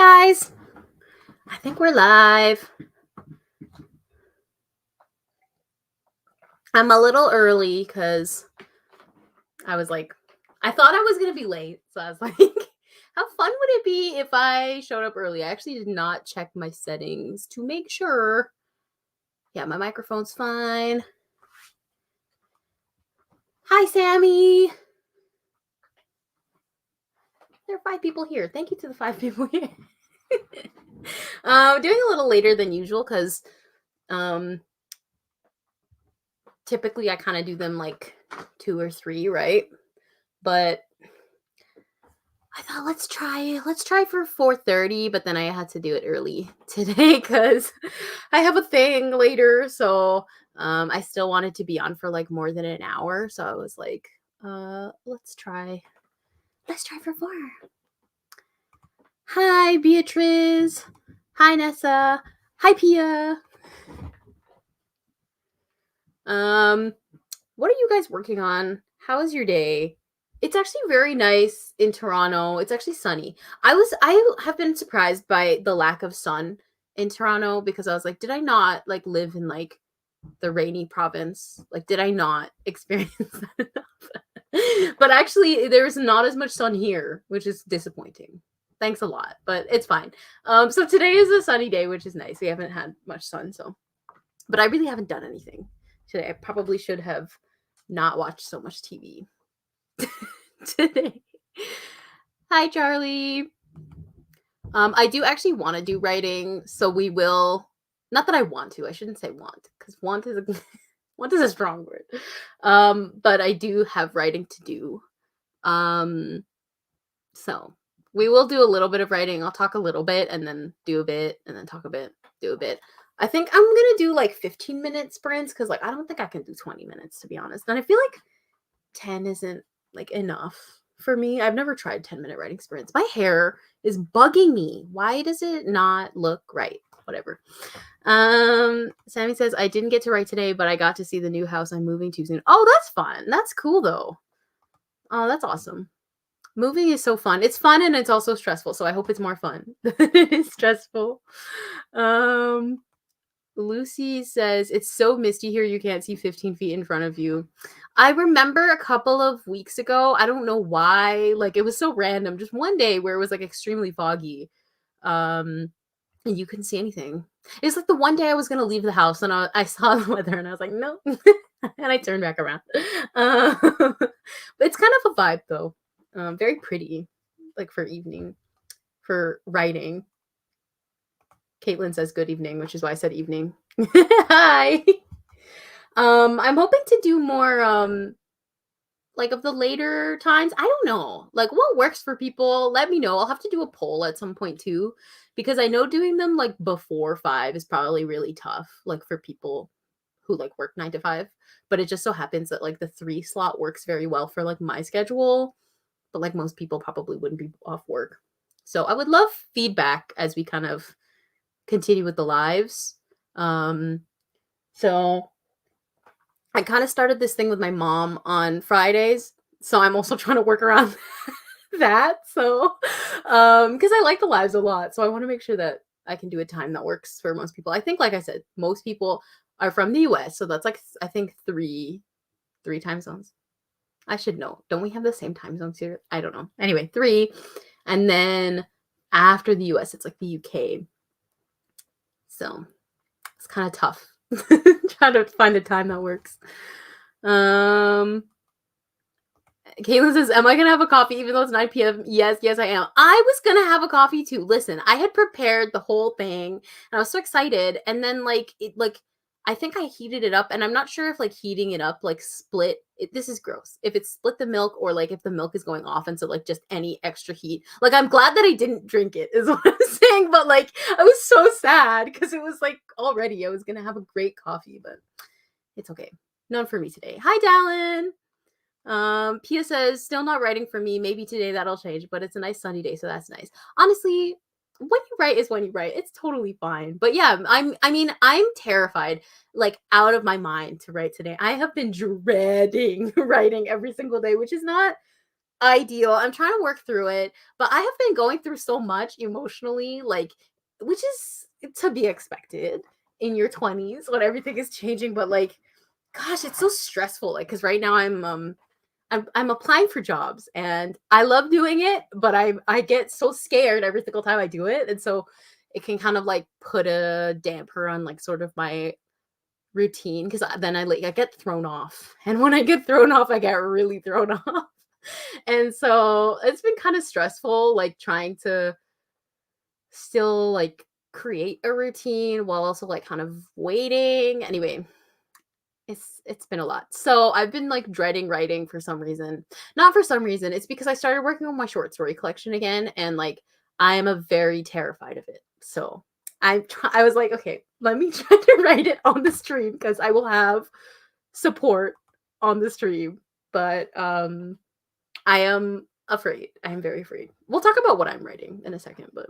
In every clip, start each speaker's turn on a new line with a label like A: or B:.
A: Hi guys. I think we're live. I'm a little early because I thought I was gonna be late. So I was like, how fun would it be if I showed up early? I actually did not check my settings to make sure. Yeah, my microphone's fine. Hi, Sammy. There are 5 people here. Thank you to the 5 people here. Doing a little later than usual because typically I kind of do them like 2 or 3, right? But I thought let's try for 4:30, but then I had to do it early today because I have a thing later. So I still wanted to be on for like more than an hour. So I was like, let's try. Let's try for 4. Hi, Beatrice. Hi, Nessa. Hi, Pia. What are you guys working on? How is your day? It's actually very nice in Toronto. It's actually sunny. I have been surprised by the lack of sun in Toronto because I was like, did I not like live in like the rainy province? Like did I not experience that enough? But actually there's not as much sun here, which is disappointing. Thanks a lot, but it's fine. So today is a sunny day, which is nice. We haven't had much sun, so but I really haven't done anything today. I probably should have not watched so much TV today. Hi, Charlie. I do actually want to do writing, so we will. Not that I want to. I shouldn't say want, because want is a want is a strong word. But I do have writing to do. So we will do a little bit of writing. I'll talk a little bit, and then do a bit, and then talk a bit, do a bit. I think I'm gonna do like 15-minute sprints because like I don't think I can do 20 minutes to be honest. And I feel like 10 isn't like enough for me. I've never tried 10-minute writing sprints. My hair is bugging me. Why does it not look right? Whatever. Sammy says I didn't get to write today, but I got to see the new house I'm moving to soon. Oh, that's fun. That's cool though. Oh, that's awesome. Moving is so fun. It's fun and it's also stressful, so I hope it's more fun than it is stressful. Lucy says, it's so misty here you can't see 15 feet in front of you. I remember a couple of weeks ago, I don't know why, like it was so random, just one day where it was like extremely foggy. And you couldn't see anything. It's like the one day I was gonna leave the house and I saw the weather and I was like, no. And I turned back around. But it's kind of a vibe though. Very pretty, like for evening, for writing. Caitlin says good evening, which is why I said evening. Hi. I'm hoping to do more like of the later times. I don't know. Like what works for people, let me know. I'll have to do a poll at some point too because I know doing them like before 5 is probably really tough like for people who like work 9 to 5, but it just so happens that like the 3 slot works very well for like my schedule, but like most people probably wouldn't be off work. So I would love feedback as we kind of continue with the lives. So I kind of started this thing with my mom on Fridays, so I'm also trying to work around that. So, because I like the lives a lot, so I want to make sure that I can do a time that works for most people. I think, like I said, most people are from the U.S., so that's like I think three time zones. I should know. Don't we have the same time zones here? I don't know. Anyway, 3, and then after the U.S., it's like the U.K. So it's kind of tough trying to find a time that works. Caitlin says, am I gonna have a coffee even though it's 9 p.m.? Yes, I am. I was gonna have a coffee too. Listen, I had prepared the whole thing and I was so excited. And then I think I heated it up and I'm not sure if like heating it up like split it, this is gross. If it split the milk or like if the milk is going off and so like just any extra heat. Like I'm glad that I didn't drink it is what I'm saying. But like I was so sad because it was like already I was gonna have a great coffee, but it's okay. None for me today. Hi, Dallin. Pia says, still not writing for me. Maybe today that'll change, but it's a nice sunny day, so that's nice. Honestly, when you write is when you write. It's totally fine. But yeah, I'm terrified, like out of my mind to write today. I have been dreading writing every single day, which is not ideal. I'm trying to work through it, but I have been going through so much emotionally, like, which is to be expected in your 20s when everything is changing. But like, gosh, it's so stressful. Like, because right now I'm applying for jobs and I love doing it, but I get so scared every single time I do it, and so it can kind of like put a damper on like sort of my routine because then I get thrown off, and when I get thrown off, I get really thrown off. And so it's been kind of stressful, like trying to still like create a routine while also like kind of waiting. Anyway, it's been a lot. So I've been like dreading writing for some reason. Not for some reason. It's because I started working on my short story collection again, and like I am a very terrified of it. So I was like, okay, let me try to write it on the stream because I will have support on the stream. But I am afraid. I am very afraid. We'll talk about what I'm writing in a second, but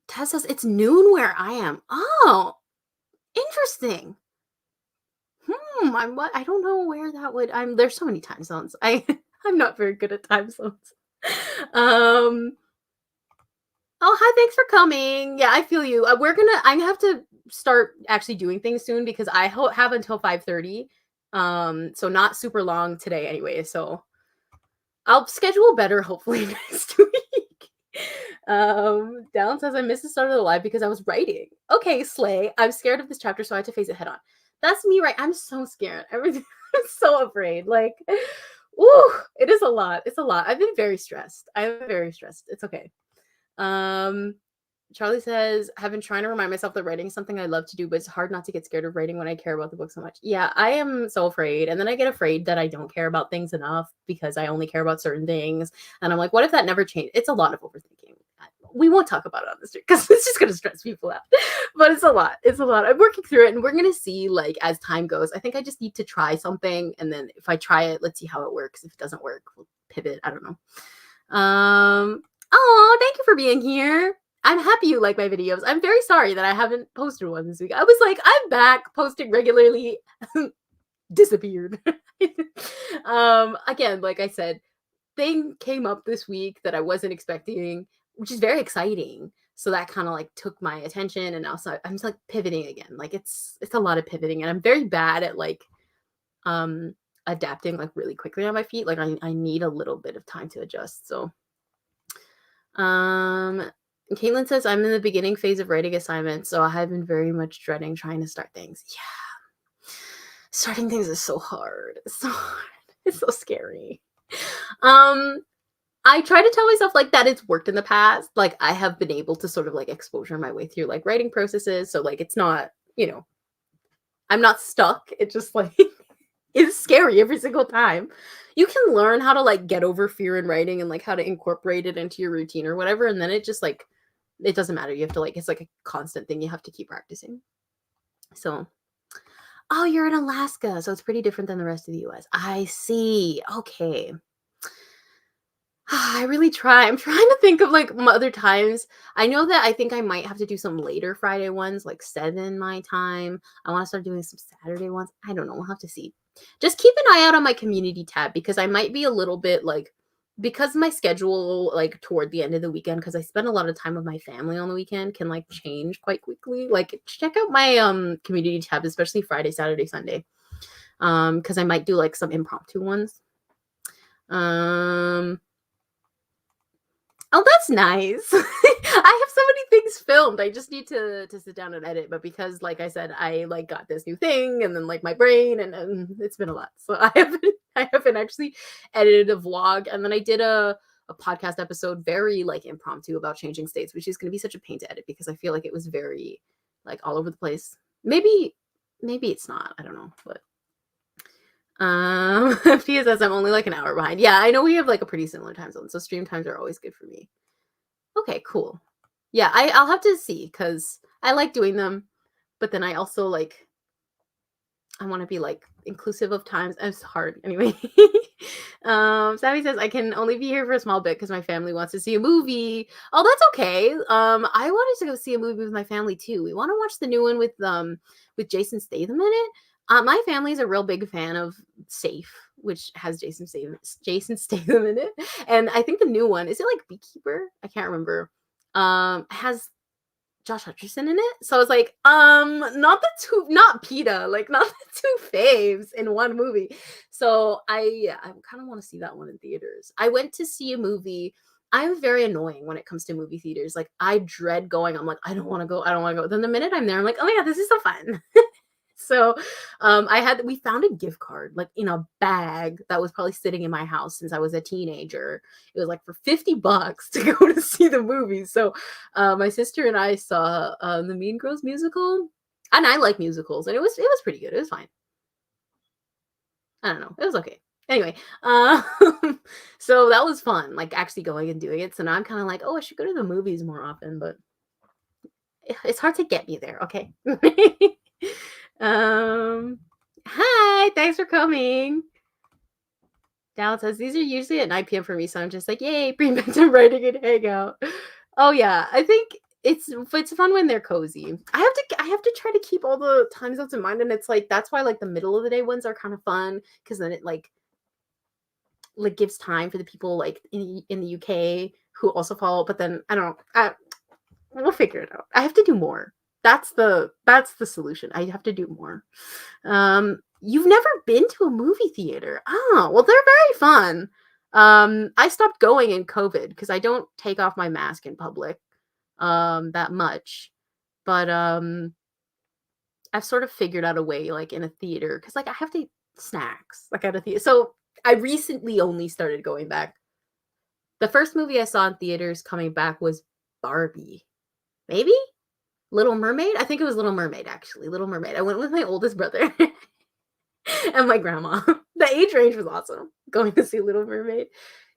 A: Tess says it's noon where I am. Oh, interesting. I don't know where that would. There's so many time zones. I'm not very good at time zones. Um. Oh, hi. Thanks for coming. Yeah, I feel you. I have to start actually doing things soon because I have until 5:30. So not super long today anyway. So I'll schedule better hopefully next week. Dallin says I missed the start of the live because I was writing. Okay, Slay. I'm scared of this chapter, so I had to face it head on. That's me, right? I'm so scared. Everything. I'm so afraid. Like, ooh, it is a lot. It's a lot. I've been very stressed. I'm very stressed. It's okay. Um, Charlie says, I've been trying to remind myself that writing is something I love to do, but it's hard not to get scared of writing when I care about the book so much. Yeah, I am so afraid. And then I get afraid that I don't care about things enough because I only care about certain things. And I'm like, what if that never changed? It's a lot of overthinking. We won't talk about it on the street because it's just going to stress people out. But it's a lot. It's a lot. I'm working through it, and we're going to see, like, as time goes. I think I just need to try something. And then if I try it, let's see how it works. If it doesn't work, we'll pivot. I don't know. Oh, thank you for being here. I'm happy you like my videos. I'm very sorry that I haven't posted one this week. I was like, I'm back posting regularly. Disappeared. Again, like I said, thing came up this week that I wasn't expecting, which is very exciting. So that kind of like took my attention, and also I'm just like pivoting again. Like it's a lot of pivoting, and I'm very bad at like adapting like really quickly on my feet. Like I need a little bit of time to adjust. So Caitlin says I'm in the beginning phase of writing assignments, so I have been very much dreading trying to start things. Yeah. Starting things is so hard. It's so hard. It's so scary. I try to tell myself like that it's worked in the past. Like I have been able to sort of like exposure my way through like writing processes. So like it's not, I'm not stuck. It just like is scary every single time. You can learn how to like get over fear in writing and like how to incorporate it into your routine or whatever. And then it just like, it doesn't matter. You have to like, it's like a constant thing. You have to keep practicing. So, oh, you're in Alaska. So it's pretty different than the rest of the US. I see. Okay. I really try. I'm trying to think of like other times. I know that I think I might have to do some later Friday ones, like 7 my time. I want to start doing some Saturday ones. I don't know. We'll have to see. Just keep an eye out on my community tab because I might be a little bit like, because my schedule like toward the end of the weekend, because I spend a lot of time with my family on the weekend, can like change quite quickly. Like check out my community tab, especially Friday, Saturday, Sunday. Because I might do like some impromptu ones. Oh, that's nice. I have so many things filmed. I just need to sit down and edit. But because, like I said, I like got this new thing, and then like my brain, and it's been a lot. So I haven't actually edited a vlog, and then I did a podcast episode, very like impromptu about changing states, which is going to be such a pain to edit because I feel like it was very like all over the place. Maybe it's not. I don't know, but. Pia says I'm only like an hour behind. Yeah, I know we have like a pretty similar time zone, so stream times are always good for me. Okay, cool. Yeah, I'll have to see because I like doing them, but then I also like I want to be like inclusive of times. It's hard anyway. Savvy says I can only be here for a small bit because my family wants to see a movie. Oh, that's okay. I wanted to go see a movie with my family too. We want to watch the new one with Jason Statham in it. My family's a real big fan of Safe, which has Jason Statham in it. And I think the new one, is it like Beekeeper? I can't remember. Has Josh Hutcherson in it. So I was like, not PETA, like not the two faves in one movie. So I kind of want to see that one in theaters. I went to see a movie. I'm very annoying when it comes to movie theaters. Like I dread going. I'm like, I don't want to go. I don't want to go. Then the minute I'm there, I'm like, oh my God, this is so fun. So we found a gift card like in a bag that was probably sitting in my house since I was a teenager. It was like for $50 to go to see the movie. So my sister and I saw the Mean Girls musical, and I like musicals, and it was pretty good. It was fine. I don't know. It was okay. Anyway, so that was fun, like actually going and doing it. So now I'm kind of like, oh, I should go to the movies more often, but it's hard to get me there. Okay. Hi, thanks for coming. Dal says these are usually at 9 p.m. for me, so I'm just like, yay, pre-bedtime writing and hangout. Oh yeah, I think it's fun when they're cozy. I have to try to keep all the time zones in mind, and it's like that's why like the middle of the day ones are kind of fun because then it like gives time for the people like in the UK who also follow. But then I don't know. We'll figure it out. I have to do more. That's the solution. I have to do more. You've never been to a movie theater. Oh, well, they're very fun. I stopped going in COVID because I don't take off my mask in public that much. But I've sort of figured out a way like in a theater because like I have to eat snacks like at a theater. So I recently only started going back. The first movie I saw in theaters coming back was Barbie. Maybe Little Mermaid? I think it was Little Mermaid, actually. Little Mermaid. I went with my oldest brother and my grandma. The age range was awesome going to see Little Mermaid.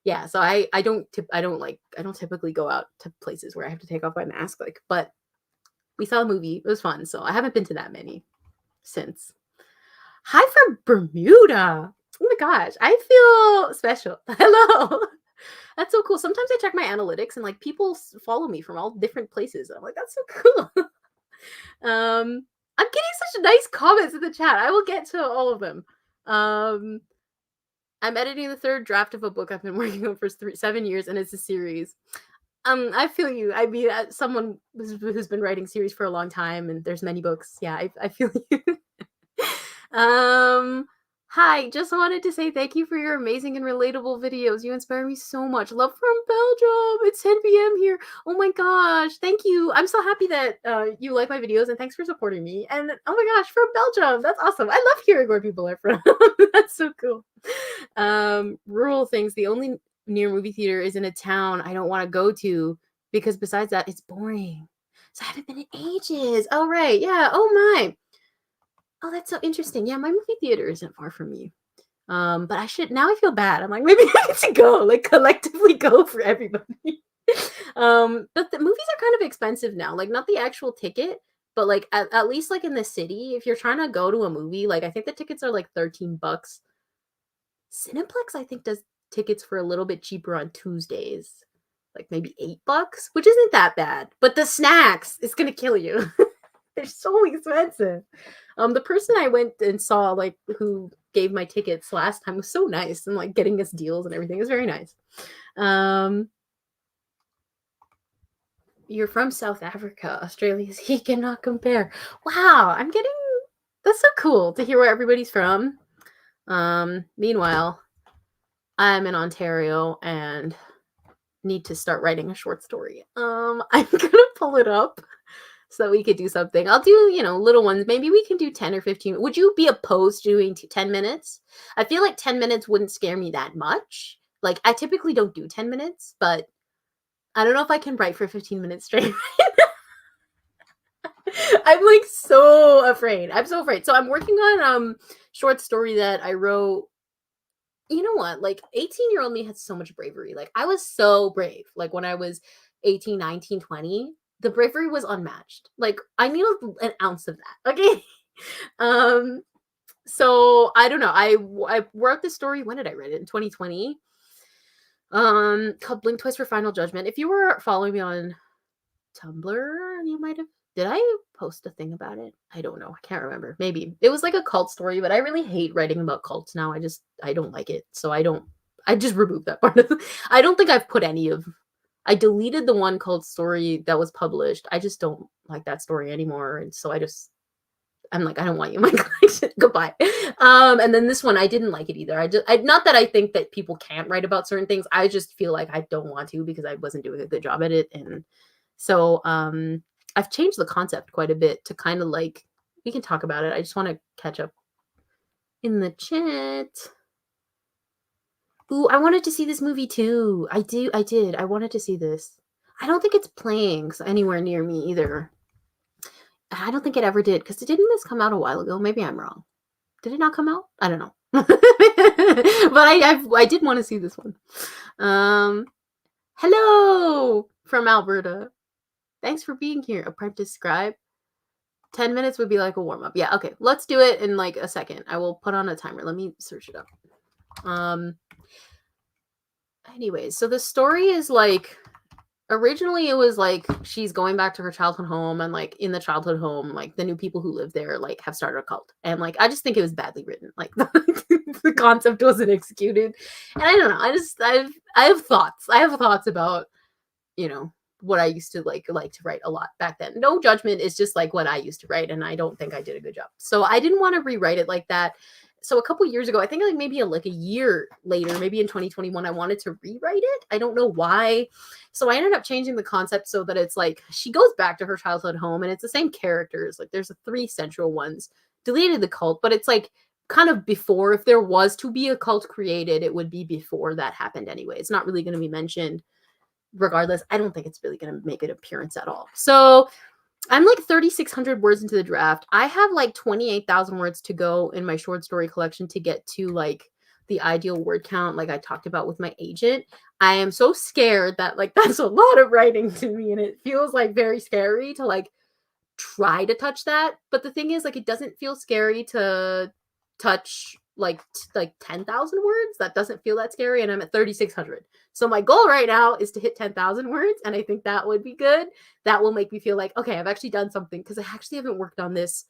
A: Yeah, so I don't typically go out to places where I have to take off my mask, like, but we saw a movie. It was fun, so I haven't been to that many since. Hi from Bermuda. Oh my gosh, I feel special. Hello. That's so cool. Sometimes I check my analytics and like people follow me from all different places. I'm like, that's so cool. I'm getting such nice comments in the chat. I will get to all of them. I'm editing the third draft of a book I've been working on for 7 years, and it's a series. I feel you. I mean, someone who's been writing series for a long time, and there's many books. Yeah, I feel you. Hi, just wanted to say thank you for your amazing and relatable videos. You inspire me so much. Love from Belgium. It's 10 p.m. here. Oh my gosh. Thank you. I'm so happy that you like my videos, and thanks for supporting me. And oh my gosh, from Belgium. That's awesome. I love hearing where people are from. That's so cool. Rural things. The only near movie theater is in a town I don't want to go to because besides that, it's boring. So I haven't been in ages. Oh, right. Yeah. Oh my. Oh, that's so interesting. Yeah, my movie theater isn't far from me. But I feel bad. I'm like, maybe I need to go, like collectively go for everybody. But the movies are kind of expensive now. Like not the actual ticket, but like at least like in the city, if you're trying to go to a movie, like I think the tickets are like $13. Cineplex, I think, does tickets for a little bit cheaper on Tuesdays. Like maybe $8, which isn't that bad. But the snacks, it's gonna kill you. They're so expensive. The person I went and saw, like, who gave my tickets last time was so nice and like getting us deals and everything. It was very nice. You're from South Africa. Australia's he cannot compare. Wow, that's so cool to hear where everybody's from. Meanwhile, I'm in Ontario and need to start writing a short story. I'm gonna pull it up so that we could do something. I'll do, little ones. Maybe we can do 10 or 15. Would you be opposed to doing 10 minutes? I feel like 10 minutes wouldn't scare me that much. Like, I typically don't do 10 minutes, but I don't know if I can write for 15 minutes straight. I'm like so afraid. I'm so afraid. So I'm working on short story that I wrote. You know what? Like 18-year-old me had so much bravery. Like I was so brave. Like when I was 18, 19, 20. The bravery was unmatched. Like I need an ounce of that. Okay. So I don't know. I wrote this story. When did I write it? In 2020. Called Blink Twice for Final Judgment. If you were following me on Tumblr, you might have Did I post a thing about it? I don't know. I can't remember. Maybe. It was like a cult story, but I really hate writing about cults now. I don't like it. So I just removed that part of I don't think I've put any of I deleted the one cult story that was published. I just don't like that story anymore. And so I'm like, I don't want you in my collection. Goodbye. And then this one, I didn't like it either. Not that I think that people can't write about certain things. I just feel like I don't want to because I wasn't doing a good job at it. And so, I've changed the concept quite a bit to kind of like, we can talk about it. I just want to catch up in the chat. Ooh, I wanted to see this movie too. I did. I wanted to see this. I don't think it's playing anywhere near me either. I don't think it ever did, because didn't this come out a while ago? Maybe I'm wrong. Did it not come out? I don't know. But I did want to see this one. Hello from Alberta. Thanks for being here, Apprentice Scribe. 10 minutes would be like a warm-up. Yeah, okay. Let's do it in like a second. I will put on a timer. Let me search it up. Anyways, so the story is like, originally it was like she's going back to her childhood home, and like in the childhood home, like the new people who live there like have started a cult, and like I just think it was badly written. Like the concept wasn't executed, and I don't know. I have thoughts. I have thoughts about, you know, what I used to like to write a lot back then. No judgment. It's just like what I used to write, and I don't think I did a good job. So I didn't want to rewrite it like that. So a couple years ago, I think like maybe a year later, maybe in 2021, I wanted to rewrite it. I don't know why. So I ended up changing the concept so that it's like she goes back to her childhood home, and it's the same characters. Like there's 3 central ones. Deleted the cult, but it's like kind of before. If there was to be a cult created, it would be before that happened anyway. It's not really going to be mentioned. Regardless, I don't think it's really going to make an appearance at all. So I'm like 3,600 words into the draft. I have like 28,000 words to go in my short story collection to get to like the ideal word count, like I talked about with my agent. I am so scared that like that's a lot of writing to me, and it feels like very scary to like try to touch that. But the thing is, like, it doesn't feel scary to touch like 10,000 words. That doesn't feel that scary, and I'm at 3,600. So my goal right now is to hit 10,000 words, and I think that would be good. That will make me feel like, okay, I've actually done something, because I actually haven't worked on this.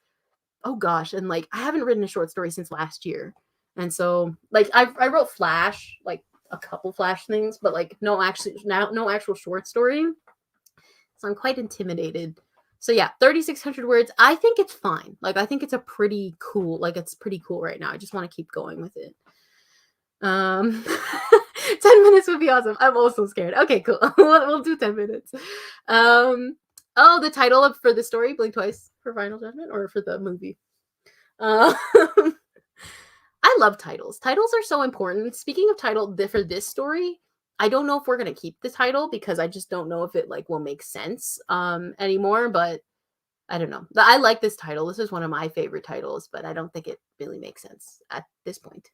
A: Oh gosh, and like I haven't written a short story since last year, and so like I wrote Flash, like a couple Flash things, but like no actual short story. So I'm quite intimidated. So yeah, 3,600 words. I think it's fine. Like I think it's pretty cool right now. I just want to keep going with it. 10 minutes would be awesome. I'm also scared. Okay, cool. we'll do 10 minutes. Oh, the title for the story, Blink Twice for Final Judgment, or for the movie? I love titles. Titles are so important. Speaking of title, for this story, I don't know if we're gonna keep the title, because I just don't know if it like will make sense anymore. But I don't know. I like this title. This is one of my favorite titles, but I don't think it really makes sense at this point.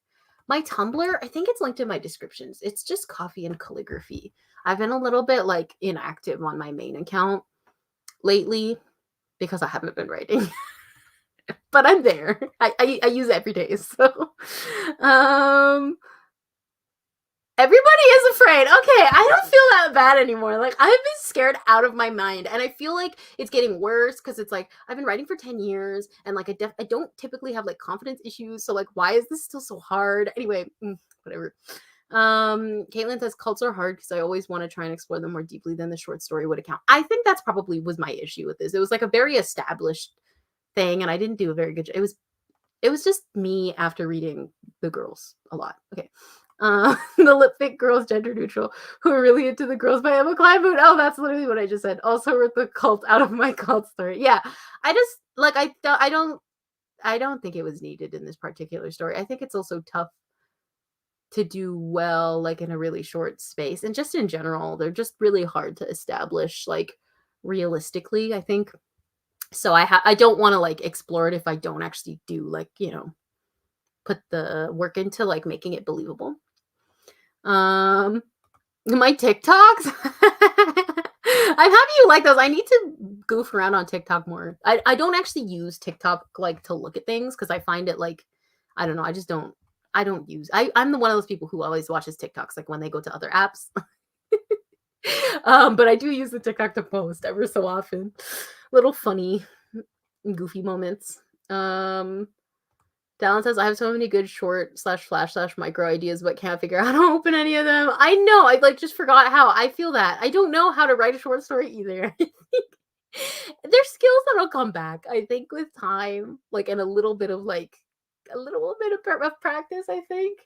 A: My Tumblr, I think it's linked in my descriptions. It's just coffee and calligraphy. I've been a little bit like inactive on my main account lately because I haven't been writing. But I'm there. I use it every day. So everybody is afraid. Okay, I don't feel that bad anymore. Like I've been scared out of my mind, and I feel like it's getting worse, because it's like I've been writing for 10 years, and like I don't typically have like confidence issues. So like, why is this still so hard? Anyway, whatever. Caitlin says cults are hard because I always want to try and explore them more deeply than the short story would account. I think that's probably was my issue with this. It was like a very established thing, and I didn't do a very good job. It was just me after reading The Girls a lot. Okay. The Lip Fit Girls, gender neutral, who are really into the girls by Emma Kleinboot. Oh, that's literally what I just said. Also wrote the cult out of my cult story. Yeah, I just like I don't think it was needed in this particular story. I think it's also tough to do well like in a really short space, and just in general, they're just really hard to establish like realistically, I think. So I don't want to like explore it if I don't actually do like, put the work into like making it believable. My TikToks. I'm happy you like those. I need to goof around on TikTok more. I don't actually use TikTok like to look at things, because I find it like, I don't know, I'm the one of those people who always watches TikToks like when they go to other apps. But I do use the TikTok to post ever so often. Little funny, goofy moments. Um, Dallin says, I have so many good short slash flash slash micro ideas, but can't figure out how to open any of them. I know. I like just forgot how. I feel that. I don't know how to write a short story either. There's skills that'll come back. I think with time, like and a little bit of like a little bit of practice, I think.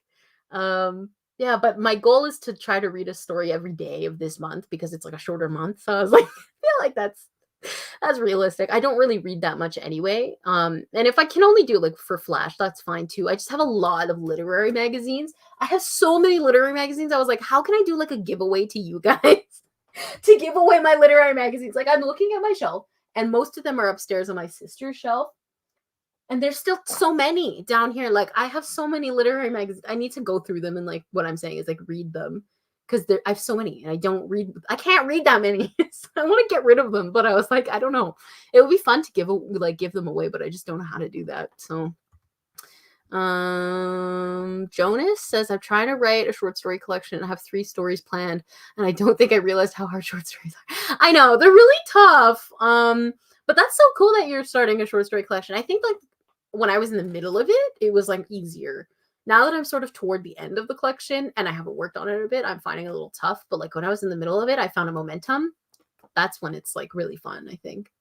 A: Yeah, but my goal is to try to read a story every day of this month because it's like a shorter month. So I was like, I feel like that's realistic. I don't really read that much anyway. And if I can only do like for Flash, that's fine too. I just have a lot of literary magazines. I have so many literary magazines. I was like, how can I do like a giveaway to you guys to give away my literary magazines? Like I'm looking at my shelf and most of them are upstairs on my sister's shelf. And there's still so many down here. Like I have so many literary magazines. I need to go through them and like what I'm saying is like read them because I have so many and I can't read that many. So I want to get rid of them, but I was like, I don't know. It would be fun to give them away, but I just don't know how to do that. So Jonas says I'm trying to write a short story collection and I have 3 stories planned and I don't think I realized how hard short stories are. I know, they're really tough. But that's so cool that you're starting a short story collection. I think like when I was in the middle of it, it was like easier. Now that I'm sort of toward the end of the collection and I haven't worked on it a bit, I'm finding it a little tough. But like when I was in the middle of it, I found a momentum. That's when it's like really fun, I think.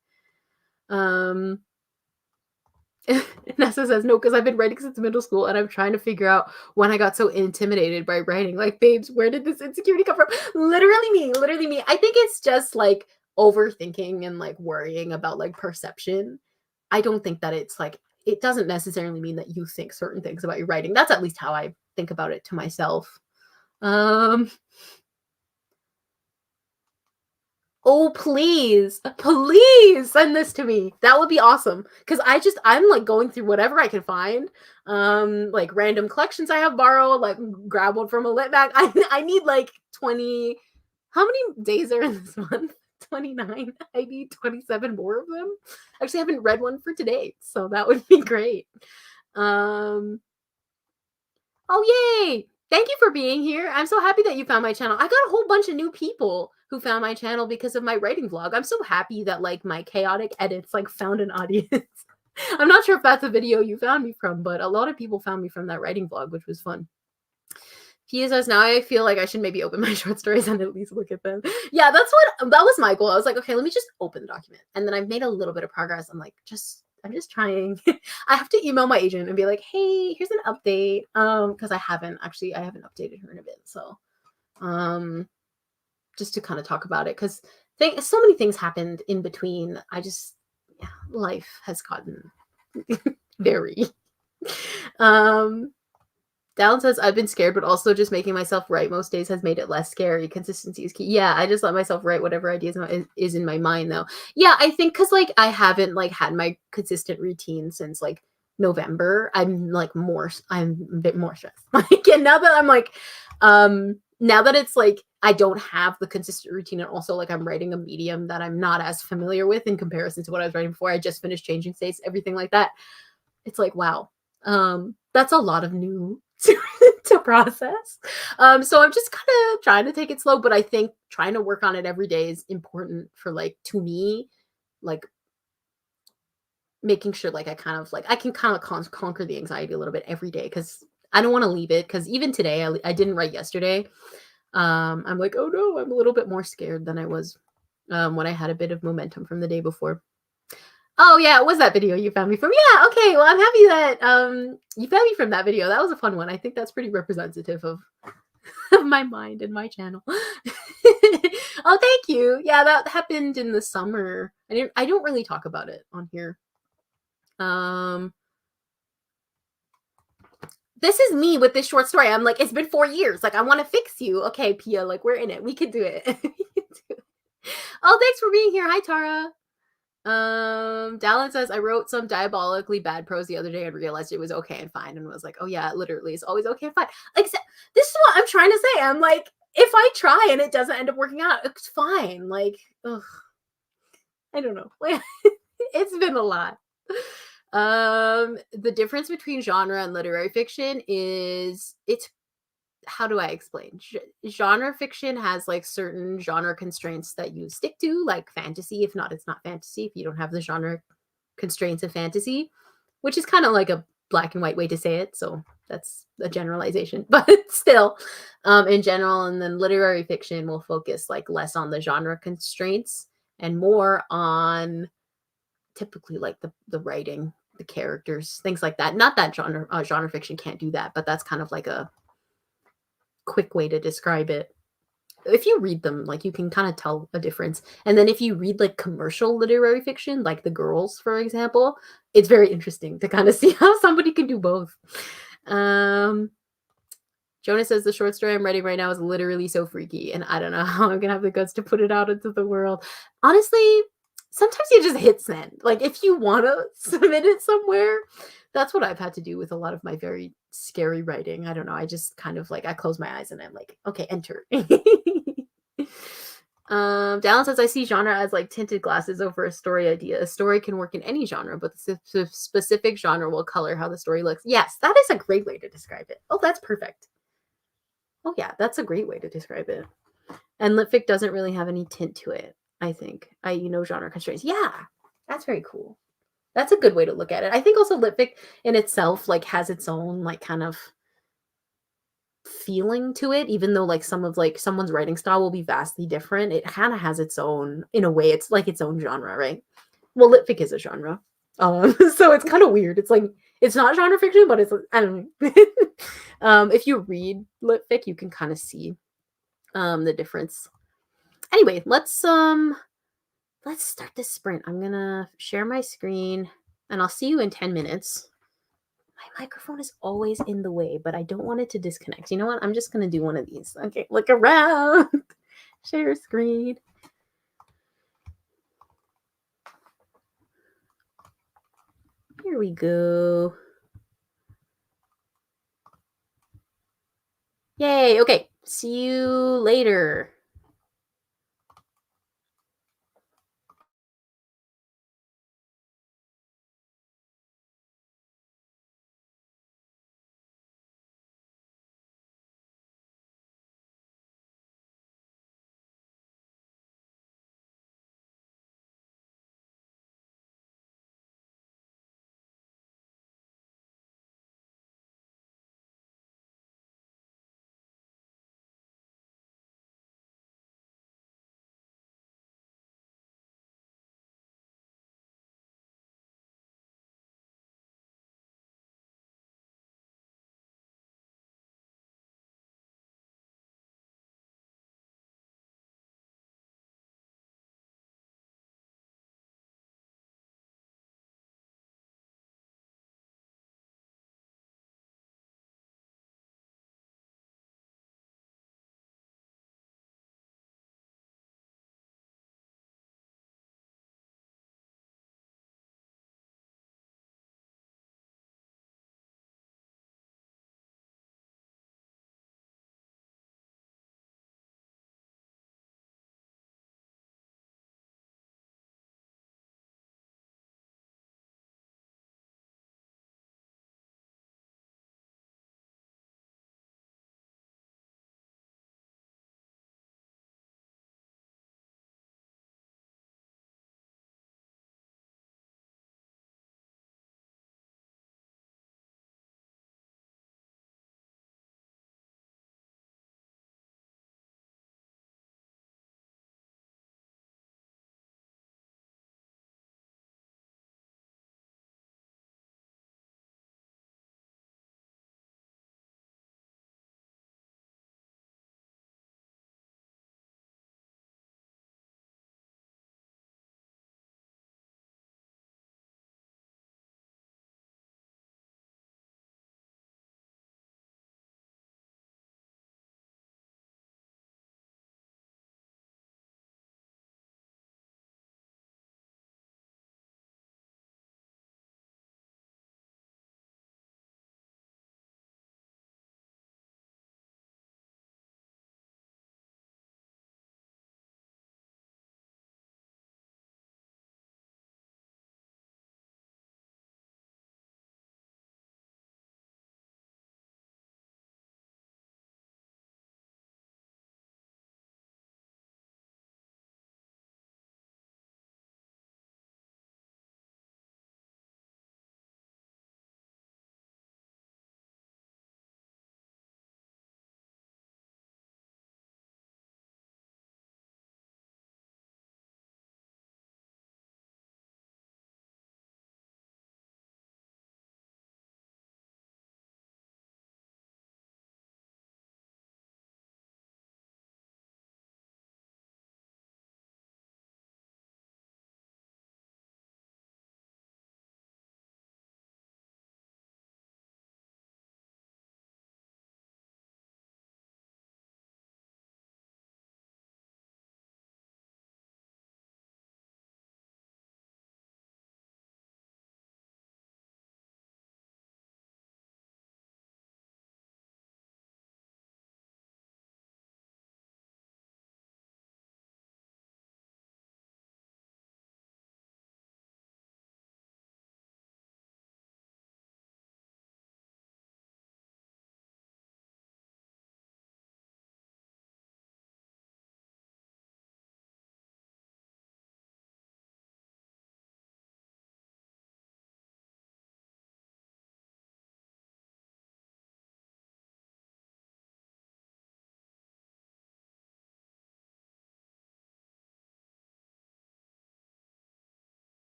A: Nessa says, no, because I've been writing since middle school and I'm trying to figure out when I got so intimidated by writing. Like, babes, where did this insecurity come from? Literally me. I think it's just like overthinking and like worrying about like perception. I don't think that it's like, it doesn't necessarily mean that you think certain things about your writing. That's at least how I think about it to myself. Oh, please send this to me. That would be awesome. Because I'm like going through whatever I can find. Like random collections I have borrowed, like grab one from a lit bag. I need like 20. How many days are in this month? 29. I need 27 more of them. Actually, I haven't read one for today, so that would be great. Oh, yay! Thank you for being here. I'm so happy that you found my channel. I got a whole bunch of new people who found my channel because of my writing vlog. I'm so happy that like my chaotic edits like found an audience. I'm not sure if that's a video you found me from, but a lot of people found me from that writing vlog, which was fun. He says, now I feel like I should maybe open my short stories and at least look at them. Yeah, that was my goal. I was like, okay, let me just open the document. And then I've made a little bit of progress. I'm just trying. I have to email my agent and be like, hey, here's an update. Because I haven't updated her in a bit. So just to kind of talk about it. Because so many things happened in between. Life has gotten very Dallin says, I've been scared, but also just making myself write most days has made it less scary. Consistency is key. Yeah, I just let myself write whatever ideas is in my mind, though. Yeah, I think because, like, I haven't, like, had my consistent routine since, like, November. I'm a bit more stressed. Like, and now that I'm, like, now that it's, like, I don't have the consistent routine and also, like, I'm writing a medium that I'm not as familiar with in comparison to what I was writing before. I just finished Changing States, everything like that. It's like, wow. That's a lot of new to process. So I'm just kind of trying to take it slow, but I think trying to work on it every day is important for like to me, like making sure like I can kind of conquer the anxiety a little bit every day because I don't want to leave it because even today I didn't write yesterday. I'm like, oh no, I'm a little bit more scared than I was when I had a bit of momentum from the day before. Oh yeah, it was that video you found me from. Yeah, okay. Well, I'm happy that you found me from that video. That was a fun one. I think that's pretty representative of my mind and my channel. Oh, thank you. Yeah, that happened in the summer. I don't really talk about it on here. This is me with this short story. I'm like, it's been 4 years. Like, I want to fix you. Okay, Pia, like we're in it. We can do it. Oh, thanks for being here. Hi, Tara. Dallin says, I wrote some diabolically bad prose the other day and realized it was okay and fine and was like, oh yeah, literally it's always okay and fine. Like, this is what I'm trying to say. I'm like, if I try and it doesn't end up working out, it's fine. Like, ugh. I don't know. It's been a lot. The difference between genre and literary fiction is how do I explain? Genre fiction has like certain genre constraints that you stick to, like fantasy. If not, it's not fantasy. If you don't have the genre constraints of fantasy, which is kind of like a black and white way to say it. So that's a generalization, but still, in general. And then literary fiction will focus like less on the genre constraints and more on typically like the writing, the characters, things like that. Not that genre fiction can't do that, but that's kind of like a quick way to describe it. If you read them, like you can kind of tell a difference. And then if you read like commercial literary fiction, like The Girls, for example, it's very interesting to kind of see how somebody can do both. Um, Jonah says the short story I'm writing right now is literally so freaky, and I don't know how I'm gonna have the guts to put it out into the world. Honestly, sometimes you just hit send. Like if you want to submit it somewhere, that's what I've had to do with a lot of my very scary writing. I don't know. I just kind of like I close my eyes and I'm like, okay, enter. Dallin says I see genre as like tinted glasses over a story idea. A story can work in any genre, but the specific genre will color how the story looks. Yes, that is a great way to describe it. Oh, that's perfect. Oh yeah, that's a great way to describe it. And litfic doesn't really have any tint to it, I think. Genre constraints. Yeah, that's very cool. That's a good way to look at it. I think also litfic in itself like has its own like kind of feeling to it, even though like some of like someone's writing style will be vastly different. It kind of has its own, in a way, it's like its own genre, right? Well, litfic is a genre. So it's kind of weird. It's like it's not genre fiction, but it's I don't know. If you read litfic, you can kind of see the difference. Anyway, let's start this sprint. I'm gonna share my screen and I'll see you in 10 minutes. My microphone is always in the way, but I don't want it to disconnect. You know what? I'm just gonna do one of these. Okay, look around. Share screen. Here we go. Yay. Okay. See you later.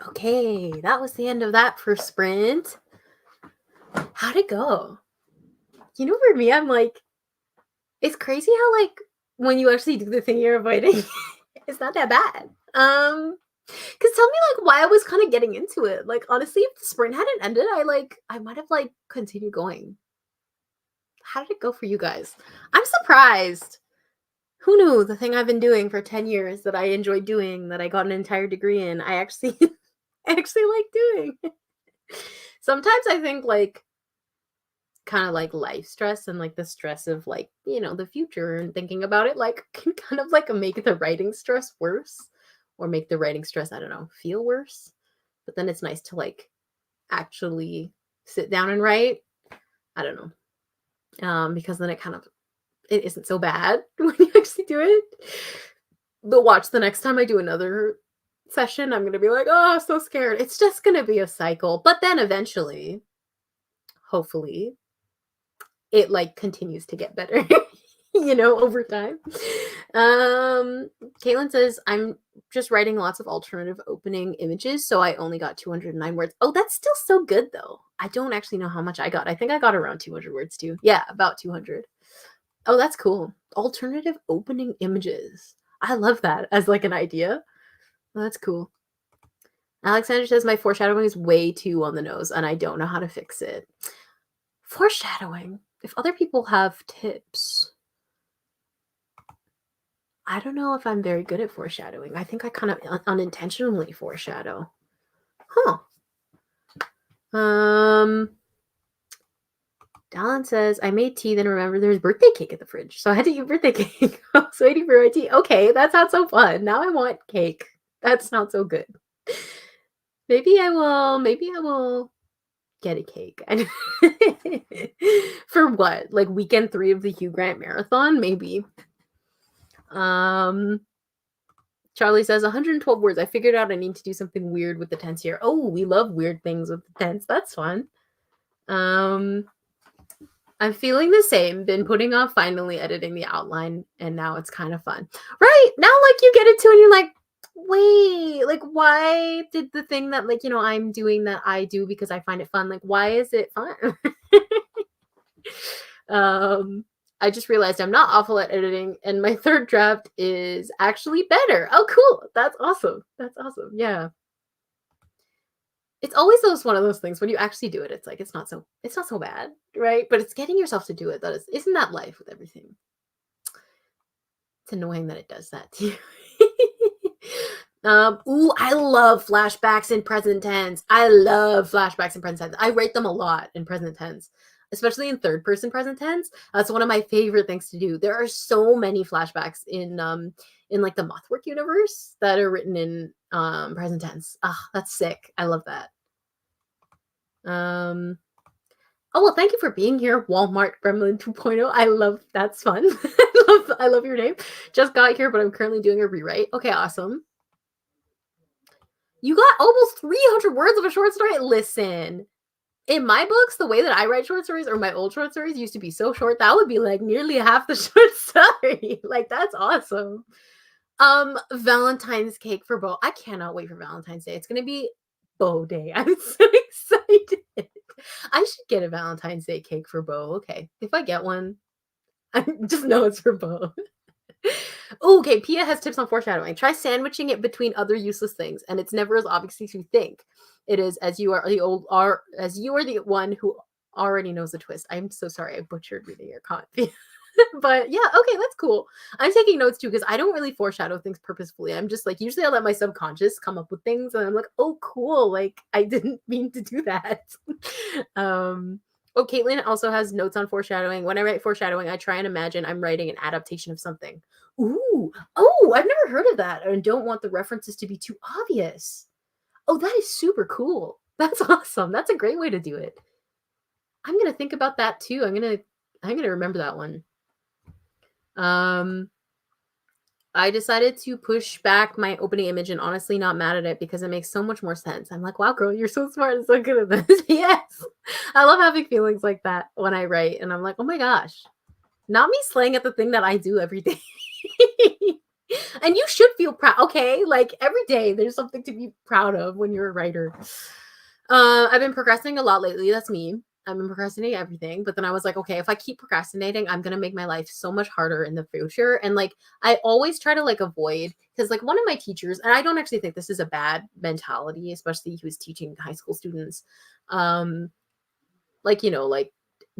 A: Okay, that was the end of that first sprint. How'd it go? You know, for me, I'm like, it's crazy how like when you actually do the thing you're avoiding, it's not that bad. Because tell me like why I was kind of getting into it. Like honestly, if the sprint hadn't ended, I might have like continued going. How did it go for you guys? I'm surprised. Who knew the thing I've been doing for 10 years that I enjoy doing, that I got an entire degree in, I actually I actually like doing. Sometimes I think like kind of like life stress and like the stress of like, you know, the future and thinking about it like can kind of like make the writing stress worse or make the writing stress, I don't know, feel worse. But then it's nice to like actually sit down and write. I don't know. Because then it isn't so bad when you actually do it. But watch, the next time I do another session, I'm gonna be like, oh, so scared. It's just gonna be a cycle. But then eventually, hopefully, it like continues to get better, you know, over time. Caitlin says, I'm just writing lots of alternative opening images, so I only got 209 words. Oh, that's still so good though. I don't actually know how much I got. I think I got around 200 words too. Yeah, about 200. Oh, that's cool. Alternative opening images. I love that as like an idea. Oh, that's cool. Alexander says my foreshadowing is way too on the nose and I don't know how to fix it. Foreshadowing. If other people have tips, I don't know if I'm very good at foreshadowing. I think I kind of unintentionally foreshadow. Huh. Dallin says, I made tea, then remember there's birthday cake at the fridge. So I had to eat birthday cake. I was waiting for my tea. Okay, that sounds so fun. Now I want cake. That sounds so good. Maybe I will get a cake. For what? Like weekend 3 of the Hugh Grant Marathon? Maybe. Charlie says 112 words. I figured out I need to do something weird with the tense here. Oh, we love weird things with the tense. That's fun. I'm feeling the same. Been putting off finally editing the outline, and now it's kind of fun. Right? Now, like, you get it too, and you're like, wait, like, why did the thing that, like, you know, I'm doing that I do because I find it fun, like, why is it fun? I just realized I'm not awful at editing, and my third draft is actually better. Oh, cool. That's awesome. That's awesome. Yeah. It's always one of those things when you actually do it, it's like it's not so bad, right? But it's getting yourself to do it that isn't that life with everything. It's annoying that it does that to you. Ooh, I love flashbacks in present tense. I love flashbacks in present tense. I write them a lot in present tense, especially in third person present tense. That's one of my favorite things to do. There are so many flashbacks in like the Mothwork universe that are written in present tense. Ah, that's sick. I love that. Oh well, thank you for being here, Walmart Gremlin 2.0. I love that's fun. I love your name. Just got here, but I'm currently doing a rewrite. Okay, awesome. You got almost 300 words of a short story. Listen, in my books, the way that I write short stories, or my old short stories, used to be so short that would be like nearly half the short story. Like that's awesome. Valentine's cake for Bo. I cannot wait for Valentine's Day. It's gonna be Bo Day. I'm so excited. I should get a Valentine's Day cake for Bo. Okay, if I get one, I just know it's for Bo. Ooh, okay, Pia has tips on foreshadowing. Try sandwiching it between other useless things, and it's never as obvious as you think. It is as you are the one who already knows the twist. I'm so sorry I butchered reading your comment. But yeah, okay, that's cool. I'm taking notes too because I don't really foreshadow things purposefully. I'm just like usually I let my subconscious come up with things, and I'm like, oh, cool. Like I didn't mean to do that. Oh, Caitlin also has notes on foreshadowing. When I write foreshadowing, I try and imagine I'm writing an adaptation of something. Ooh, oh, I've never heard of that, and don't want the references to be too obvious. Oh, that is super cool. That's awesome. That's a great way to do it. I'm gonna think about that too. I'm gonna remember that one. I decided to push back my opening image and honestly not mad at it because it makes so much more sense. I'm like, wow, girl, you're so smart and so good at this. Yes. I love having feelings like that when I write. And I'm like, oh my gosh, not me slaying at the thing that I do every day. And you should feel proud, okay? Like every day there's something to be proud of when you're a writer. I've been procrastinating a lot lately. That's me. I've been procrastinating everything, but then I was like, okay, if I keep procrastinating, I'm gonna make my life so much harder in the future. And like, I always try to like avoid because like one of my teachers, and I don't actually think this is a bad mentality, especially he was teaching high school students. Um, like like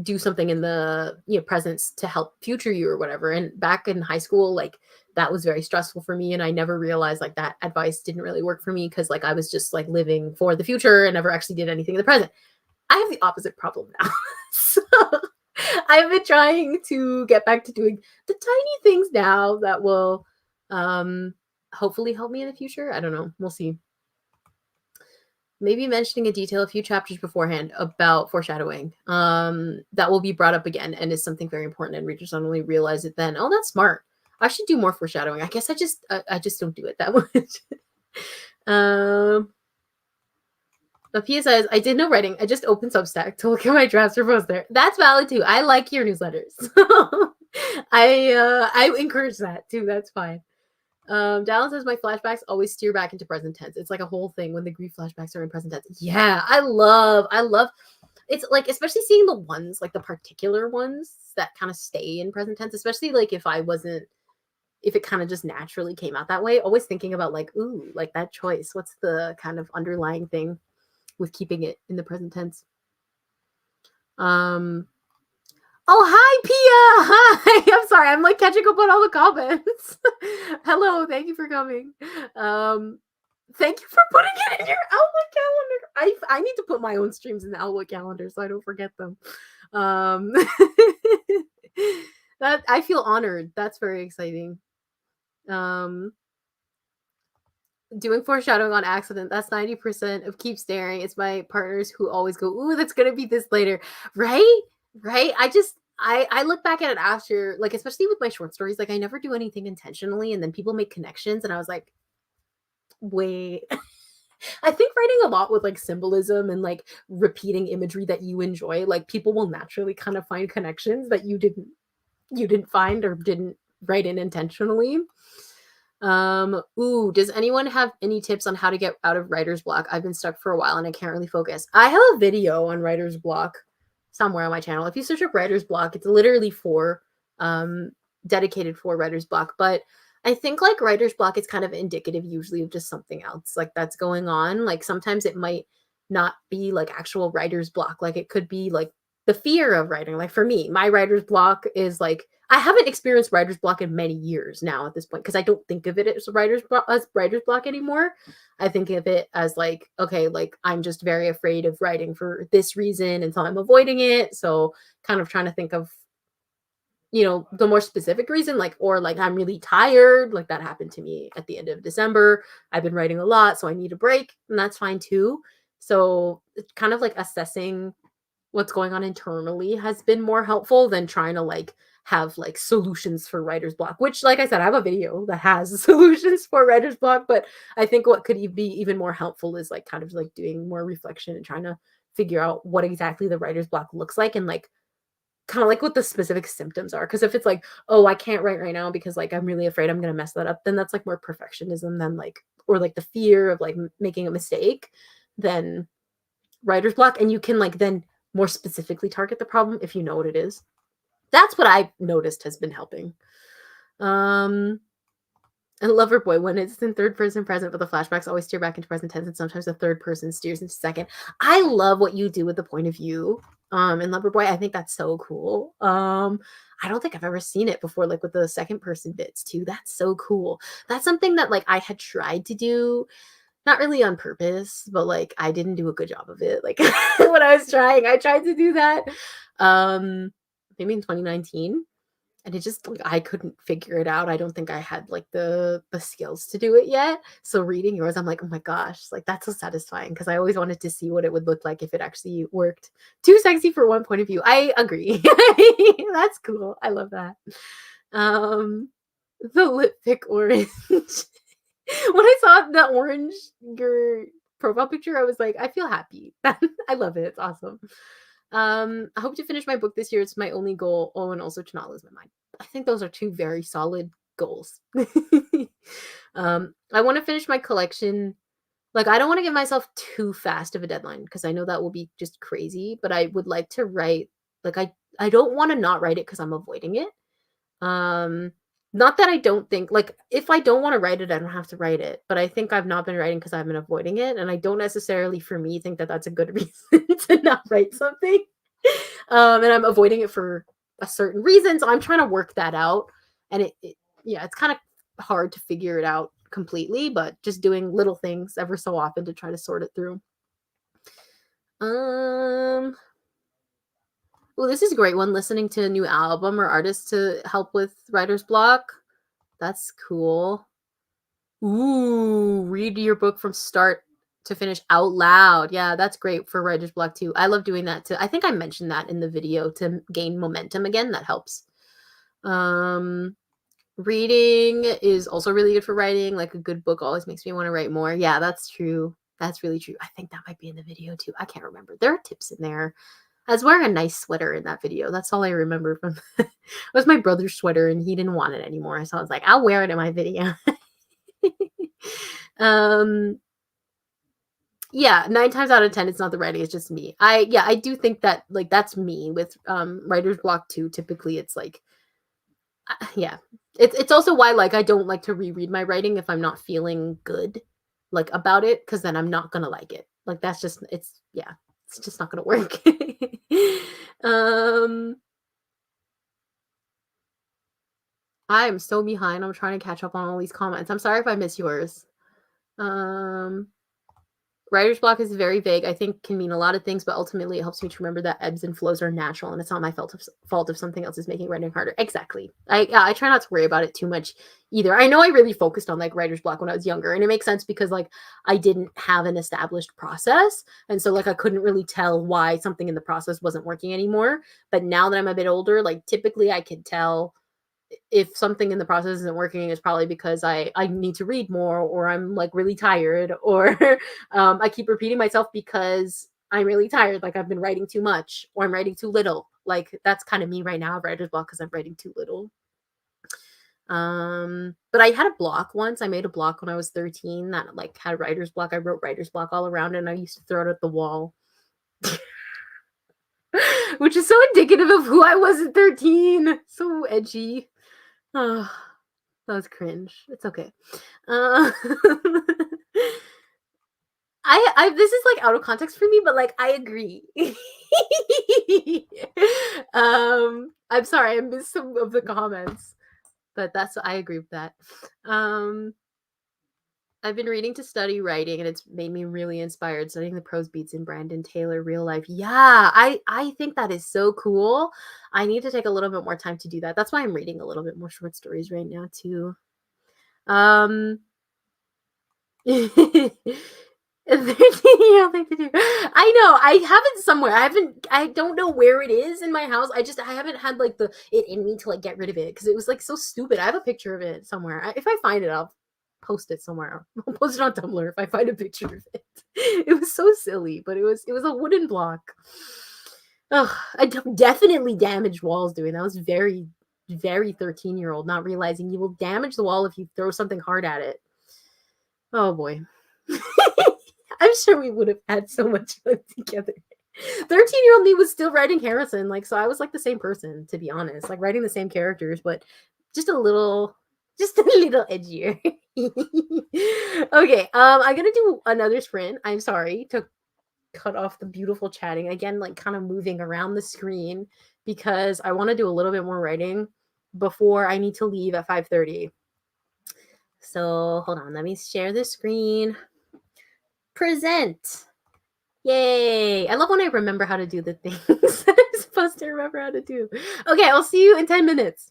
A: do something in the presence to help future you or whatever. And back in high school, like that was very stressful for me, and I never realized like that advice didn't really work for me because like I was just like living for the future and never actually did anything in the present. I have the opposite problem now. So I've been trying to get back to doing the tiny things now that will um hopefully help me in the future. I don't know, we'll see. Maybe mentioning a detail a few chapters beforehand about foreshadowing that will be brought up again and is something very important, and readers don't only realize it then. Oh, that's smart. I should do more foreshadowing. I guess I just don't do it that much. But Pia says, I did no writing. I just opened Substack to look at my drafts or post there. That's valid too. I like your newsletters. I encourage that too. That's fine. Dallin says my flashbacks always steer back into present tense. It's like a whole thing when the grief flashbacks are in present tense. Yeah, I love it's like especially seeing the ones, like the particular ones that kind of stay in present tense, especially like if it kind of just naturally came out that way, always thinking about like, ooh, like that choice. What's the kind of underlying thing with keeping it in the present tense? Oh, hi, Pia. Hi. I'm sorry. I'm like catching up on all the comments. Hello. Thank you for coming. Thank you for putting it in your Outlook calendar. I need to put my own streams in the Outlook calendar so I don't forget them. That I feel honored. That's very exciting. Doing foreshadowing on accident. That's 90% of keep staring. It's my partners who always go, ooh, that's gonna be this later. Right? Right. I look back at it after, like, especially with my short stories, like I never do anything intentionally, and then people make connections, and I was like, wait. I think writing a lot with like symbolism and like repeating imagery that you enjoy, like people will naturally kind of find connections that you didn't find or didn't write in intentionally. Ooh, does anyone have any tips on how to get out of writer's block? I've been stuck for a while and I can't really focus. I have a video on writer's block somewhere on my channel. If you search up writer's block, it's literally dedicated for writer's block. But I think like writer's block is kind of indicative usually of just something else like that's going on. Like sometimes it might not be like actual writer's block. Like it could be like the fear of writing. Like for me, my writer's block is like I haven't experienced writer's block in many years now at this point because I don't think of it as writer's block anymore. I think of it as like, okay, like I'm just very afraid of writing for this reason, and so I'm avoiding it. So kind of trying to think of the more specific reason, like, or like I'm really tired, like that happened to me at the end of December. I've been writing a lot, so I need a break, and that's fine too. So it's kind of like assessing what's going on internally has been more helpful than trying to like have like solutions for writer's block, which like I said, I have a video that has solutions for writer's block, but I think what could be even more helpful is like kind of like doing more reflection and trying to figure out what exactly the writer's block looks like, and like kind of like what the specific symptoms are. Because if it's like, oh, I can't write right now because like I'm really afraid I'm gonna mess that up, then that's like more perfectionism than like, or like the fear of like making a mistake than writer's block. And you can like then more specifically target the problem if you know what it is. That's what I've noticed has been helping. And Loverboy, when it's in third person present, but the flashbacks always steer back into present tense, and sometimes the third person steers into second. I love what you do with the point of view. In Loverboy, I think that's so cool. I don't think I've ever seen it before, like with the second person bits too. That's so cool. That's something that like I had tried to do, not really on purpose, but like I didn't do a good job of it. Like when I was trying, I tried to do that. Maybe in 2019. And it just like I couldn't figure it out. I don't think I had like the skills to do it yet. So reading yours, I'm like, oh my gosh, like that's so satisfying because I always wanted to see what it would look like if it actually worked. Too sexy for one point of view. I agree. That's cool. I love that. The lip pick orange. When I saw the orange your profile picture, I was like, I feel happy. I love it. It's awesome. I hope to finish my book this year. It's my only goal. Oh, and also to not lose my mind. I think those are two very solid goals. I want to finish my collection. Like, I don't want to give myself too fast of a deadline because I know that will be just crazy, but I would like to write, like, I don't want to not write it because I'm avoiding it. Um, Not that I don't think, like, if I don't want to write it, I don't have to write it. But I think I've not been writing because I've been avoiding it, and I don't necessarily, for me, think that that's a good reason to not write something. And I'm avoiding it for a certain reason, so I'm trying to work that out. And yeah, it's kind of hard to figure it out completely, but just doing little things ever so often to try to sort it through. Um, well, this is a great one. Listening to a new album or artist to help with writer's block. That's cool. Ooh, read your book from start to finish out loud. Yeah, that's great for writer's block too. I love doing that too. I think I mentioned that in the video to gain momentum again. That helps. Um, Reading is also really good for writing. Like a good book always makes me want to write more. Yeah, that's true. That's really true. I think that might be in the video too. I can't remember. There are tips in there. I was wearing a nice sweater in that video. That's all I remember from it was my brother's sweater and he didn't want it anymore. So I was like, I'll wear it in my video. um yeah, 9 times out of 10 it's not the writing, it's just me. I do think that like that's me with writer's block too. Typically it's like yeah. It's also why like I don't like to reread my writing if I'm not feeling good like about it cuz then I'm not going to like it. Like that's just it's yeah, it's just not going to work. um I am so behind. I'm trying to catch up on all these comments. I'm sorry if I miss yours. Um Writer's block is very vague. I think can mean a lot of things, but ultimately it helps me to remember that ebbs and flows are natural, and it's not my fault if something else is making writing harder. Exactly. I try not to worry about it too much either. I know I really focused on like writer's block when I was younger, and it makes sense because like I didn't have an established process, and so like I couldn't really tell why something in the process wasn't working anymore. But now that I'm a bit older, like typically I could tell if something in the process isn't working, it's probably because I need to read more or I'm like really tired or I keep repeating myself because I'm really tired. Like I've been writing too much or I'm writing too little. Like that's kind of me right now, writer's block because I'm writing too little. But I had a block once. I made a block when I was 13 that like had writer's block. I wrote writer's block all around it and I used to throw it at the wall. Which is so indicative of who I was at 13. So edgy. Oh, that was cringe. It's okay. Uh, I this is like out of context for me, but like I agree. I'm sorry, I missed some of the comments, but that's I agree with that. Um, I've been reading to study writing, and it's made me really inspired. Studying the prose beats in Brandon Taylor real life. Yeah, I think that is so cool. I need to take a little bit more time to do that. That's why I'm reading a little bit more short stories right now too. Um, 13-year-old thing to do. I know. I have it somewhere. I don't know where it is in my house. I haven't had like the it in me to like get rid of it because it was like so stupid. I have a picture of it somewhere. If I find it, I'll post it somewhere. I'll post it on Tumblr if I find a picture of it. It was so silly, but it was a wooden block. Oh, definitely damaged walls doing that. Was very, very 13-year-old, not realizing you will damage the wall if you throw something hard at it. Oh boy. I'm sure we would have had so much fun together. 13-year-old me was still writing Harrison, like so I was like the same person, to be honest, like writing the same characters, but just just a little edgier. Okay, I'm gonna do another sprint. I'm sorry to cut off the beautiful chatting again, like kind of moving around the screen because I want to do a little bit more writing before I need to leave at 5:30. So hold on, let me share the screen. Present. Yay. I love when I remember how to do the things that I'm supposed to remember how to do. Okay, I'll see you in 10 minutes.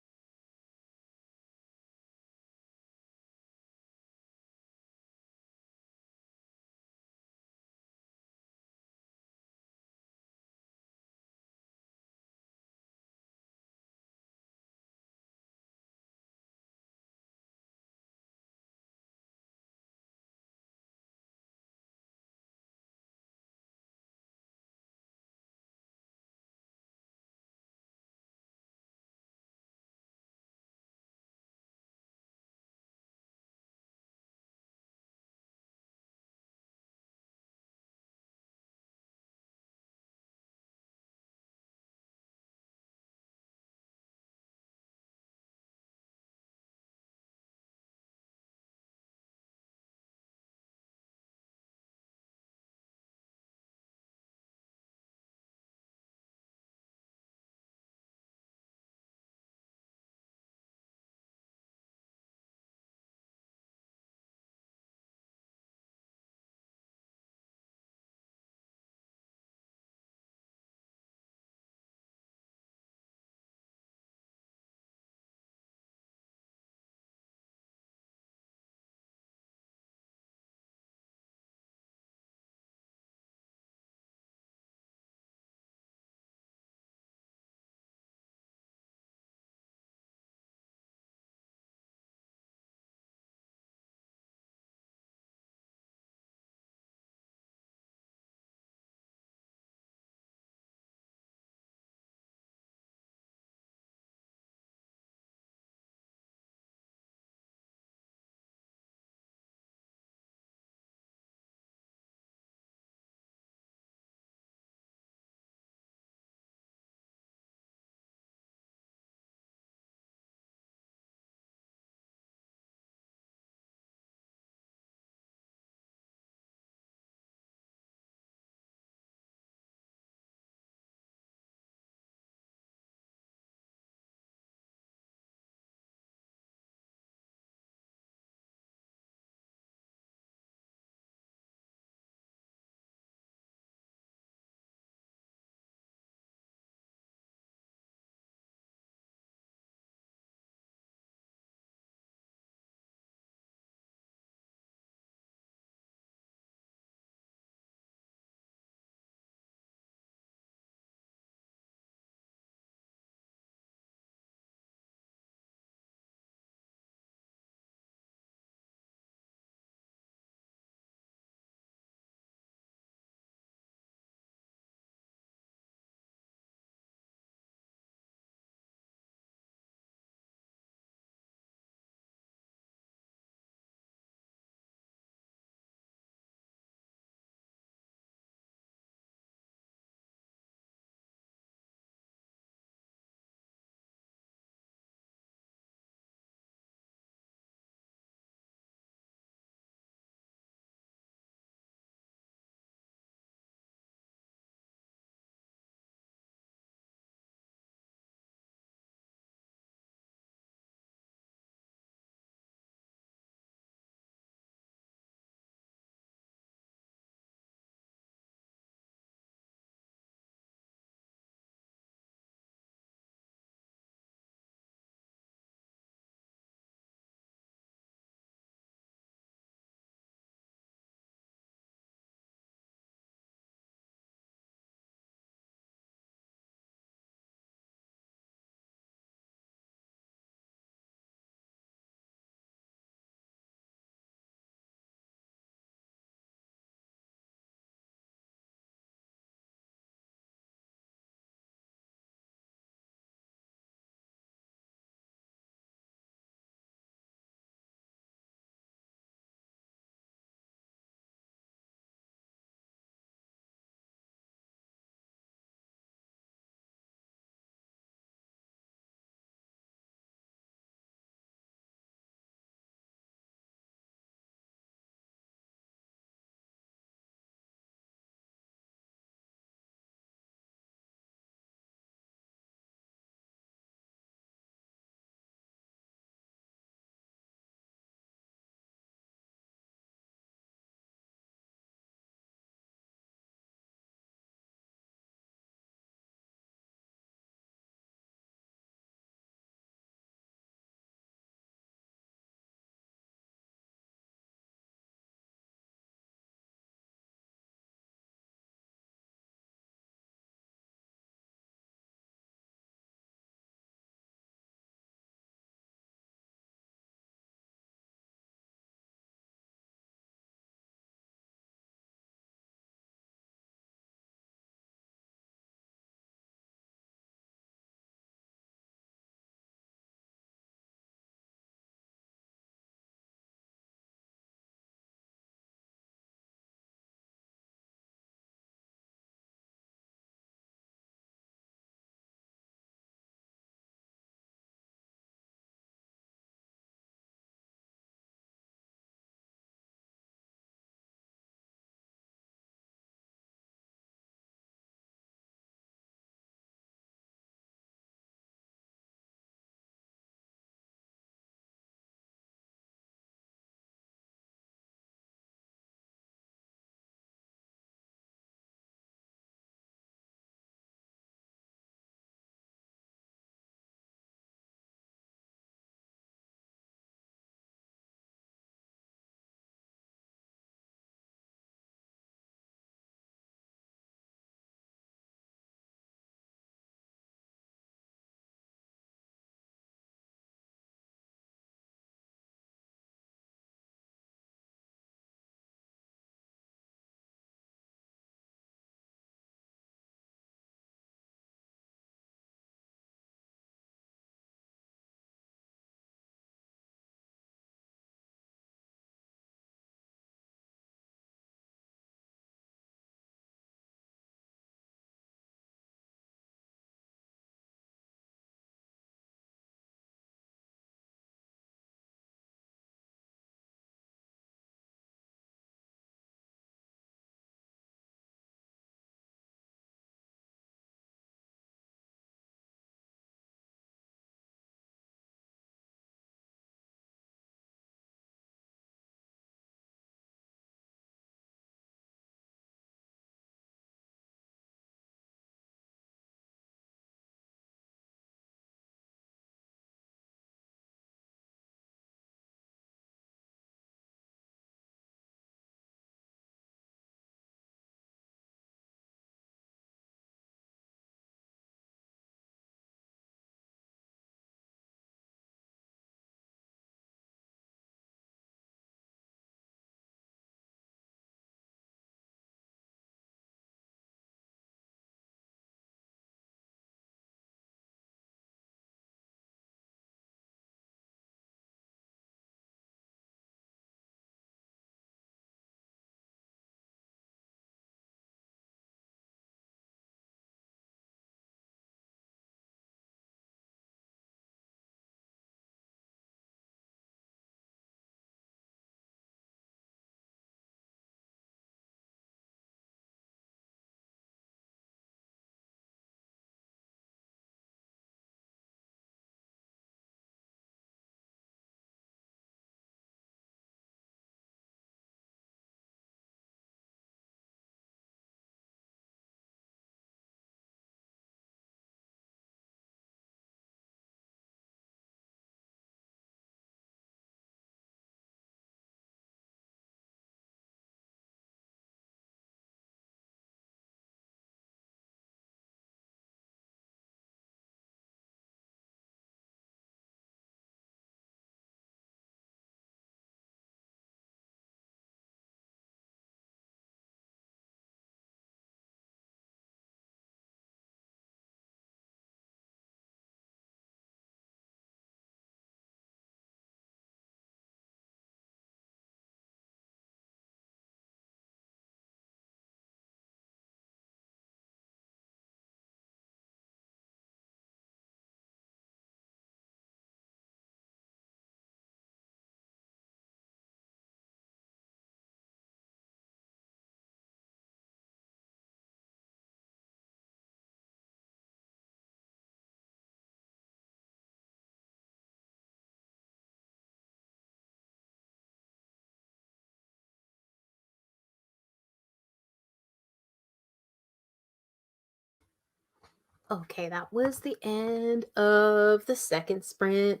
A: Okay, that was the end of the second sprint.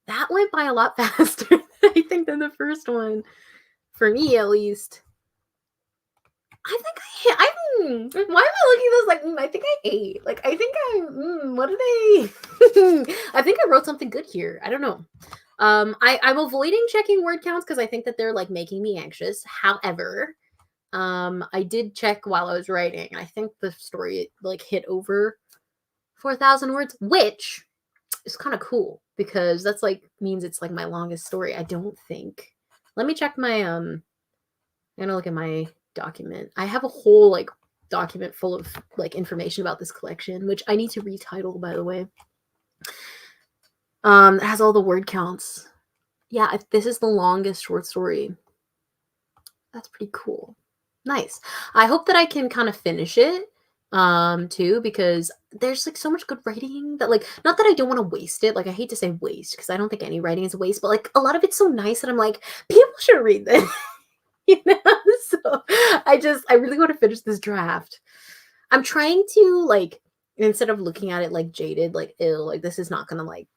A: That went by a lot faster, I think, than the first one. For me, at least. I think I hit. Why am I looking at this like? I think I ate. Like I think I. What did I? I think I wrote something good here. I don't know. I'm avoiding checking word counts because I think that they're like making me anxious. However, I did check while I was writing. I think the story like hit over 4,000 words, which is kind of cool because that's like means it's like my longest story. I don't think. Let me check my I'm gonna look at my document. I have a whole like document full of like information about this collection, which I need to retitle, by the way. It has all the word counts. Yeah, this is the longest short story. That's pretty cool. Nice. I hope that I can kind of finish it too, because there's like so much good writing that like not that I don't want to waste it. Like I hate to say waste because I don't think any writing is a waste, but like a lot of it's so nice that I'm like, people should read this. You know? So I really want to finish this draft. I'm trying to like instead of looking at it like jaded, like ill, like this is not gonna like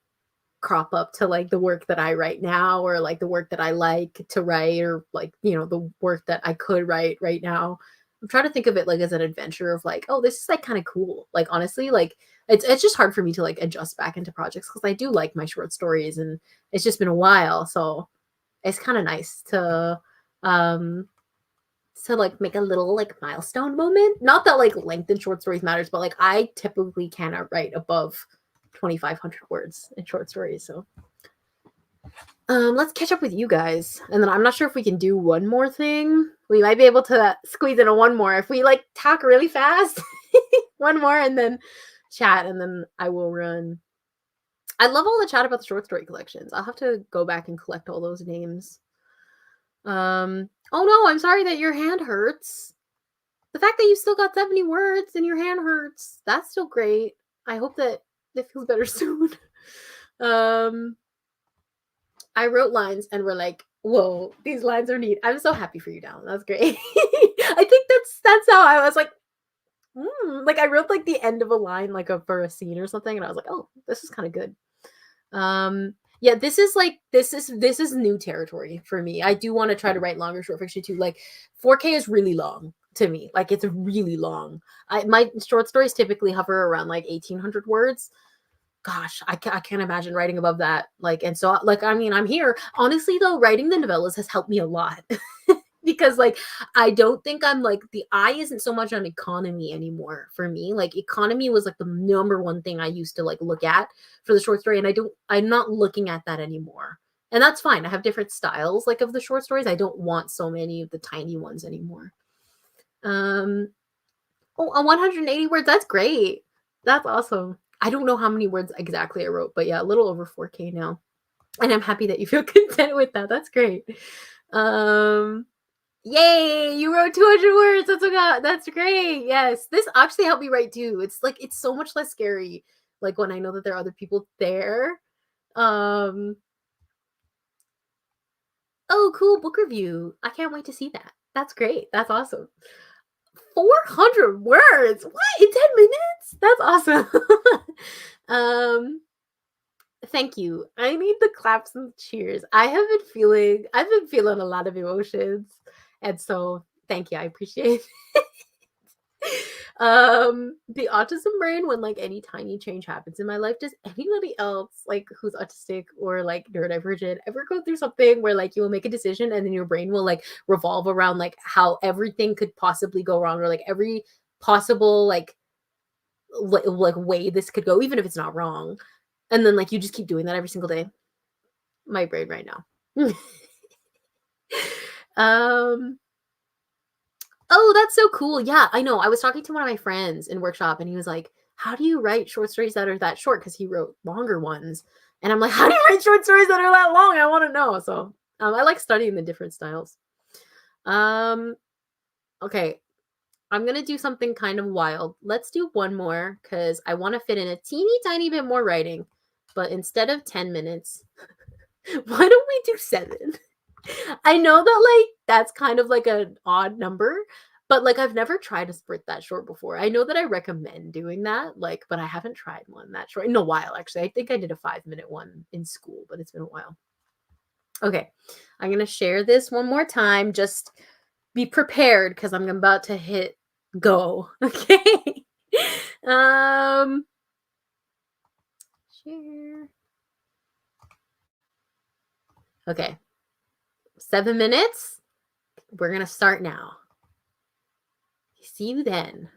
A: crop up to like the work that I write now or like the work that I like to write or like, you know, the work that I could write right now. I'm trying to think of it like as an adventure of like, oh, this is like kind of cool. Like honestly, like it's just hard for me to like adjust back into projects because I do like my short stories and it's just been a while. So it's kind of nice um to like make a little like milestone moment. Not that like length in short stories matters, but like I typically cannot write above 2,500 words in short stories. So let's catch up with you guys. And then I'm not sure if we can do one more thing. We might be able to squeeze in a one more if we like talk really fast. One more and then chat and then I will run. I love all the chat about the short story collections. I'll have to go back and collect all those names. Oh no, I'm sorry that your hand hurts. The fact that you still got 70 words and your hand hurts, that's still great. I hope that it feels better soon. I wrote lines and were like, whoa, these lines are neat. I'm so happy for you, Down. That's great. I think that's how I was like, like I wrote like the end of a line like for a scene or something, and I was like, oh, this is kind of good. Yeah, this is new territory for me. I do want to try to write longer short fiction too. Like 4K is really long to me. Like it's really long. My short stories typically hover around like 1,800 words. Gosh, I can't imagine writing above that. Like, and so like I mean, I'm here. Honestly though, writing the novellas has helped me a lot. Because like I don't think I'm like the eye isn't so much on economy anymore for me. Like economy was like the number one thing I used to like look at for the short story, and I'm not looking at that anymore. And that's fine. I have different styles like of the short stories. I don't want so many of the tiny ones anymore. Oh, 180 words, that's great. That's awesome. I don't know how many words exactly I wrote, but yeah, a little over 4K now. And I'm happy that you feel content with that. That's great. Yay, you wrote 200 words. That's great. Yes. This actually helped me write too. It's like it's so much less scary like when I know that there are other people there. Oh, cool book review. I can't wait to see that. That's great. That's awesome. 400 words. What? In 10 minutes? That's awesome. Thank you. I need the claps and cheers. I've been feeling a lot of emotions. And so thank you. I appreciate it. The autism brain, when like any tiny change happens in my life, does anybody else like who's autistic or like neurodivergent ever go through something where like you will make a decision and then your brain will like revolve around like how everything could possibly go wrong or like every possible like way this could go, even if it's not wrong, and then like you just keep doing that every single day? My brain right now. um Oh, that's so cool. Yeah, I know. I was talking to one of my friends in workshop and he was like, how do you write short stories that are that short? Because he wrote longer ones. And I'm like, how do you write short stories that are that long? I want to know. So I like studying the different styles. Okay. I'm going to do something kind of wild. Let's do one more because I want to fit in a teeny tiny bit more writing. But instead of 10 minutes, why don't we do 7? I know that like that's kind of like an odd number, But, like, I've never tried a sprint that short before. I know that I recommend doing that, like, but I haven't tried one that short in a while, actually. I think I did a 5-minute one in school, but it's been a while. Okay, I'm gonna share this one more time. Just be prepared because I'm about to hit go. Okay. um, share. Okay, 7 minutes. We're gonna start now. See you then.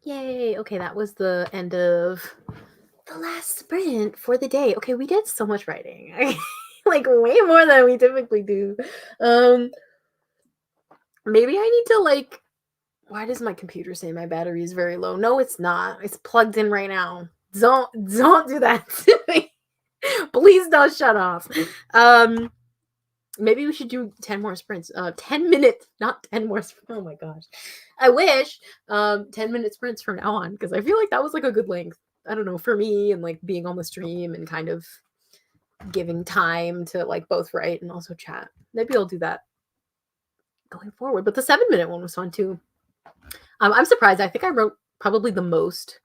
A: Yay. Okay, that was the end of the last sprint for the day. Okay, we did so much writing. Like way more than we typically do. Um maybe I need to like why does my computer say my battery is very low? No, it's not. It's plugged in right now. Don't do that to me. Please don't shut off. Um maybe we should do 10 more sprints. 10 minutes, not 10 more oh my gosh. I wish 10-minute sprints from now on because I feel like that was like a good length. I don't know, for me and like being on the stream and kind of giving time to like both write and also chat. Maybe I'll do that going forward. But the 7-minute one was fun too. I'm surprised. I think I wrote probably the most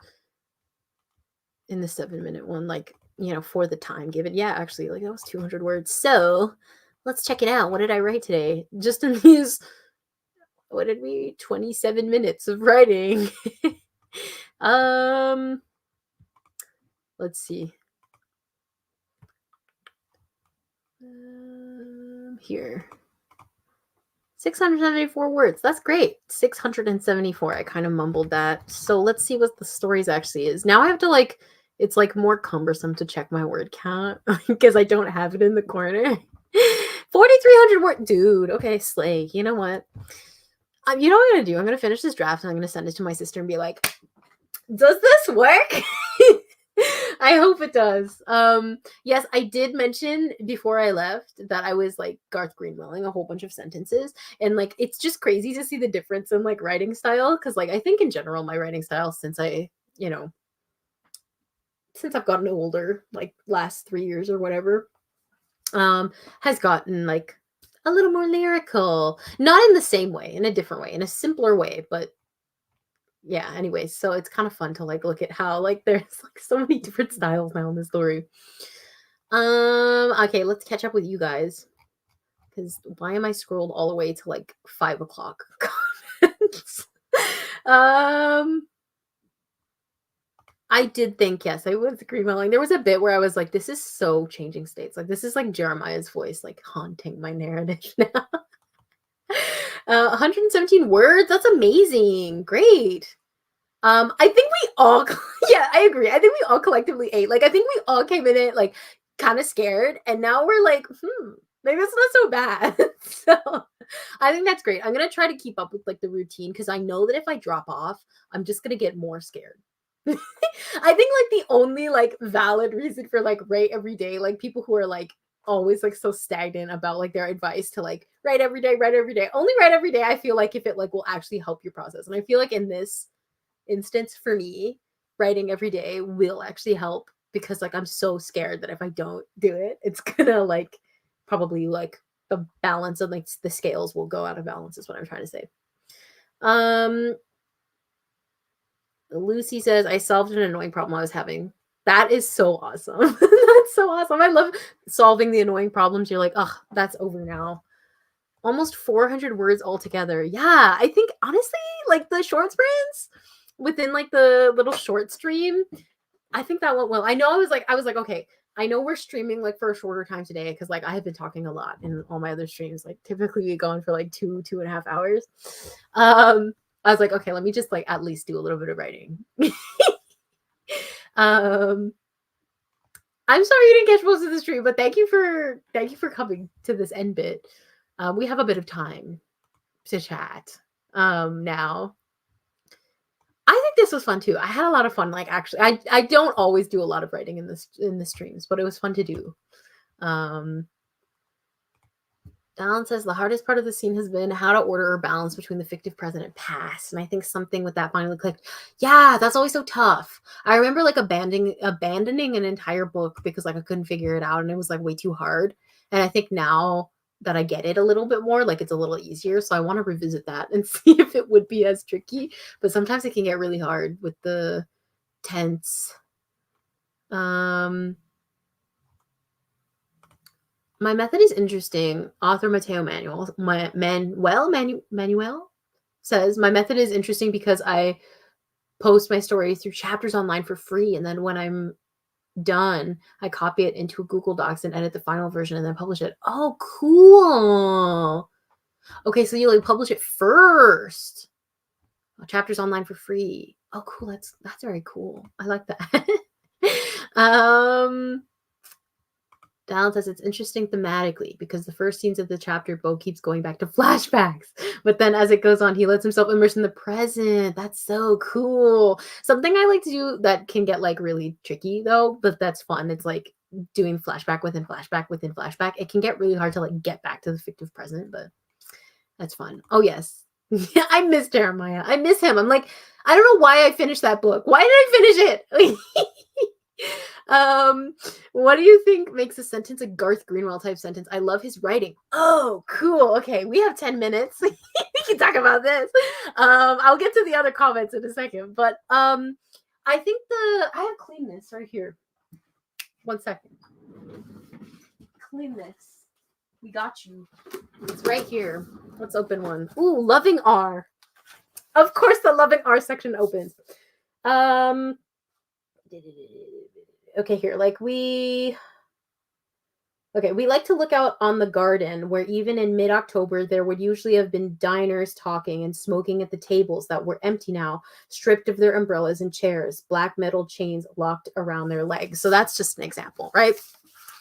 A: in the 7-minute one, like, for the time given. Yeah, actually, like that was 200 words. So let's check it out. What did I write today? Just in these, what did we, 27 minutes of writing. Let's see. Here. 674 words. That's great. 674. I kind of mumbled that. So let's see what the stories actually is. Now I have to like, it's like more cumbersome to check my word count because I don't have it in the corner. 4,300 words. Dude, okay, slay. You know what? You know what I'm going to do? I'm going to finish this draft and I'm going to send it to my sister and be like, does this work? I hope it does. Yes, I did mention before I left that I was like Garth Greenwelling a whole bunch of sentences, and like it's just crazy to see the difference in like writing style because like I think in general my writing style since since I've gotten older, like last 3 years or whatever, has gotten like a little more lyrical, not in the same way, in a different way, in a simpler way, but yeah, anyways, so it's kind of fun to like look at how like there's like so many different styles now in the story. Okay, let's catch up with you guys. Because why am I scrolled all the way to like 5 o'clock? I did think, yes, I was Greenwelling. There was a bit where I was like, this is so changing states. Like, this is like Jeremiah's voice, like haunting my narrative now. 117 words. That's amazing. Great. I think we all, yeah, I agree. I think we all collectively ate. Like, I think we all came in it like kind of scared, and now we're like, maybe it's not so bad. So, I think that's great. I'm gonna try to keep up with like the routine because I know that if I drop off, I'm just gonna get more scared. I think like the only like valid reason for like write every day, like people who are like always like so stagnant about like their advice to like write every day, only write every day. I feel like if it like will actually help your process, and I feel like in this instance for me, writing every day will actually help because like I'm so scared that if I don't do it, it's gonna like probably like the balance of like the scales will go out of balance is what I'm trying to say. Lucy says I solved an annoying problem I was having. That is so awesome. That's so awesome. I love solving the annoying problems. You're like, oh, that's over now. Almost 400 words altogether. Yeah, I think honestly, like the short sprints within like the little short stream, I think that went well. I know I was like, okay, I know we're streaming like for a shorter time today because like I have been talking a lot in all my other streams. Like typically we go on for like 2.5 hours. I was like, okay, let me just like at least do a little bit of writing. I'm sorry you didn't catch most of the stream, but thank you for coming to this end bit. We have a bit of time to chat now. I think this was fun too. I had a lot of fun. Like actually, I don't always do a lot of writing in the streams, but it was fun to do. Dallin says the hardest part of the scene has been how to order or balance between the fictive present and past. And I think something with that finally clicked. Yeah, that's always so tough. I remember like abandoning an entire book because like I couldn't figure it out and it was like way too hard. And I think now that I get it a little bit more, like it's a little easier. So I want to revisit that and see if it would be as tricky. But sometimes it can get really hard with the tense. My method is interesting. Author Matteo Manuel says my method is interesting because I post my stories through chapters online for free, and then when I'm done, I copy it into a Google Docs and edit the final version and then publish it. Oh, cool. Okay, so you like publish it first. Chapters online for free. Oh, cool. That's very cool. I like that. um Dallin says it's interesting thematically because the first scenes of the chapter, Bo keeps going back to flashbacks. But then as it goes on, he lets himself immerse in the present. That's so cool. Something I like to do that can get like really tricky though, but that's fun. It's like doing flashback within flashback within flashback. It can get really hard to like get back to the fictive present, but that's fun. Oh yes. I miss Jeremiah. I miss him. I'm like, I don't know why I finished that book. Why did I finish it? What do you think makes a sentence a Garth Greenwell type sentence? I love his writing. Oh, cool. Okay, we have 10 minutes. We can talk about this. I'll get to the other comments in a second, but I think I have cleanness right here. 1 second. Cleanness. We got you. It's right here. Let's open one. Ooh, Loving R. Of course the Loving R section opens. Okay, here. We like to look out on the garden where even in mid-October there would usually have been diners talking and smoking at the tables that were empty now, stripped of their umbrellas and chairs, black metal chains locked around their legs. So that's just an example, right?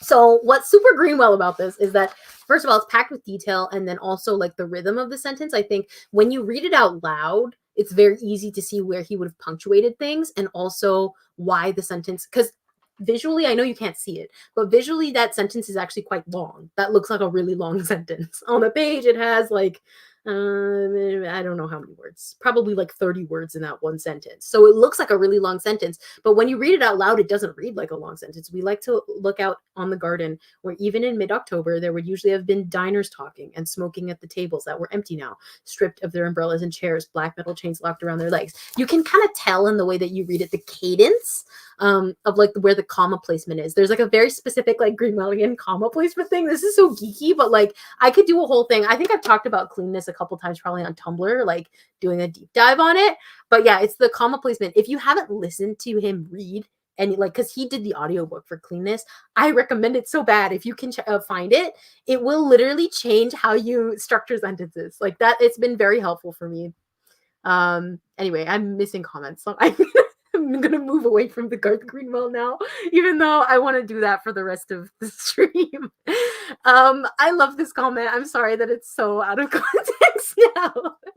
A: So what's super Greenwell about this is that, first of all, it's packed with detail, and then also like the rhythm of the sentence. I think when you read it out loud, it's very easy to see where he would have punctuated things and also why the sentence, because visually, I know you can't see it, but visually that sentence is actually quite long. That looks like a really long sentence. On the page, it has like, I don't know how many words, probably like 30 words in that one sentence. So it looks like a really long sentence, but when you read it out loud, it doesn't read like a long sentence. We like to look out on the garden where even in mid-October, there would usually have been diners talking and smoking at the tables that were empty now, stripped of their umbrellas and chairs, black metal chains locked around their legs. You can kind of tell in the way that you read it, the cadence of like where the comma placement is. There's like a very specific like Greenwellian comma placement thing. This is so geeky, but like I could do a whole thing. I think I've talked about cleanness a couple times probably on Tumblr, like doing a deep dive on it. But yeah, it's the comma placement. If you haven't listened to him read and like, because he did the audiobook for cleanness, I recommend it so bad. If you can find it, it will literally change how you structure sentences like that. It's been very helpful for me. Anyway, I'm missing comments, so I'm gonna move away from the Garth Greenwell now, even though I want to do that for the rest of the stream. I love this comment. I'm sorry that it's so out of context now,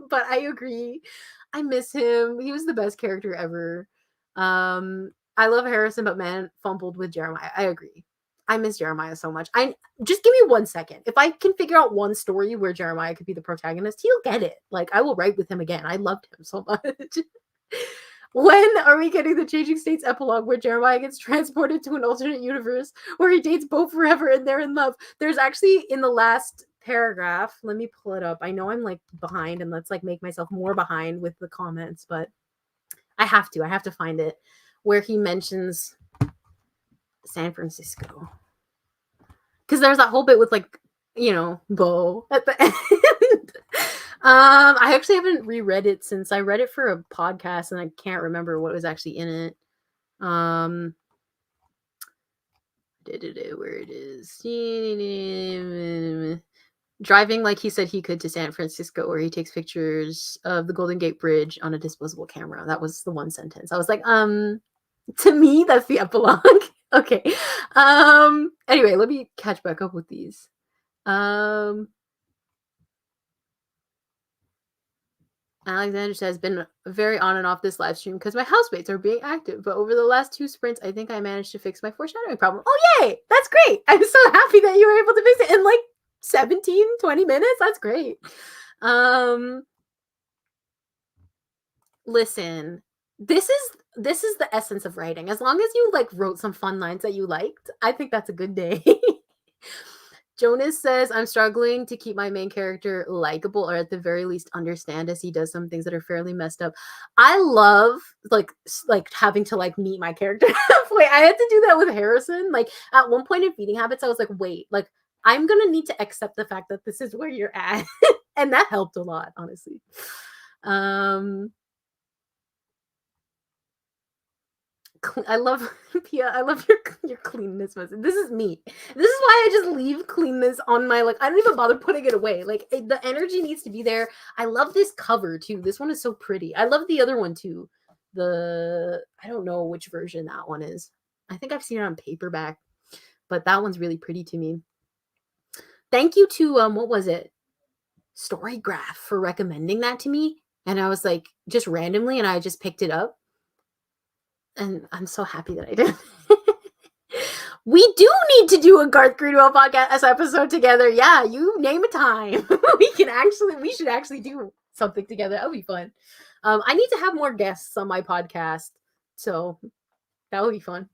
A: but I agree. I miss him. He was the best character ever. I love Harrison, but man, fumbled with Jeremiah. I agree. I miss Jeremiah so much. Just give me 1 second. If I can figure out one story where Jeremiah could be the protagonist, he'll get it. Like I will write with him again. I loved him so much. When are we getting the Changing States epilogue where Jeremiah gets transported to an alternate universe where he dates Bo forever and they're in love? There's actually in the last paragraph, let me pull it up. I know I'm like behind and let's like make myself more behind with the comments, but I have to find it, where he mentions San Francisco. Because there's that whole bit with like, Bo at the end. I actually haven't reread it since I read it for a podcast and I can't remember what was actually in it. Where it is. Driving like he said he could to San Francisco, where he takes pictures of the Golden Gate Bridge on a disposable camera. That was the one sentence. I was like, to me, that's the epilogue. Okay. Anyway, let me catch back up with these. Alexander says, been very on and off this live stream because my housemates are being active. But over the last 2 sprints, I think I managed to fix my foreshadowing problem. Oh, yay! That's great. I'm so happy that you were able to fix it in like 17, 20 minutes. That's great. Listen, this is the essence of writing. As long as you like wrote some fun lines that you liked, I think that's a good day. Jonas says, I'm struggling to keep my main character likable, or at the very least understand, as he does some things that are fairly messed up. I love like having to like meet my character halfway. I had to do that with Harrison. Like at one point in Feeding Habits, I was like, wait, like I'm gonna need to accept the fact that this is where you're at. And that helped a lot, honestly. I love Pia. I love your cleanness message. This is me. This is why I just leave cleanness on my I don't even bother putting it away. Like the energy needs to be there. I love this cover too. This one is so pretty. I love the other one too. I don't know which version that one is. I think I've seen it on paperback, but that one's really pretty to me. Thank you to what was it? Storygraph for recommending that to me. And I was like, just randomly, and I just picked it up. And I'm so happy that I did. We do need to do a Garth Greenwell podcast episode together. Yeah, you name a time. We should actually do something together. That would be fun. I need to have more guests on my podcast. So that would be fun.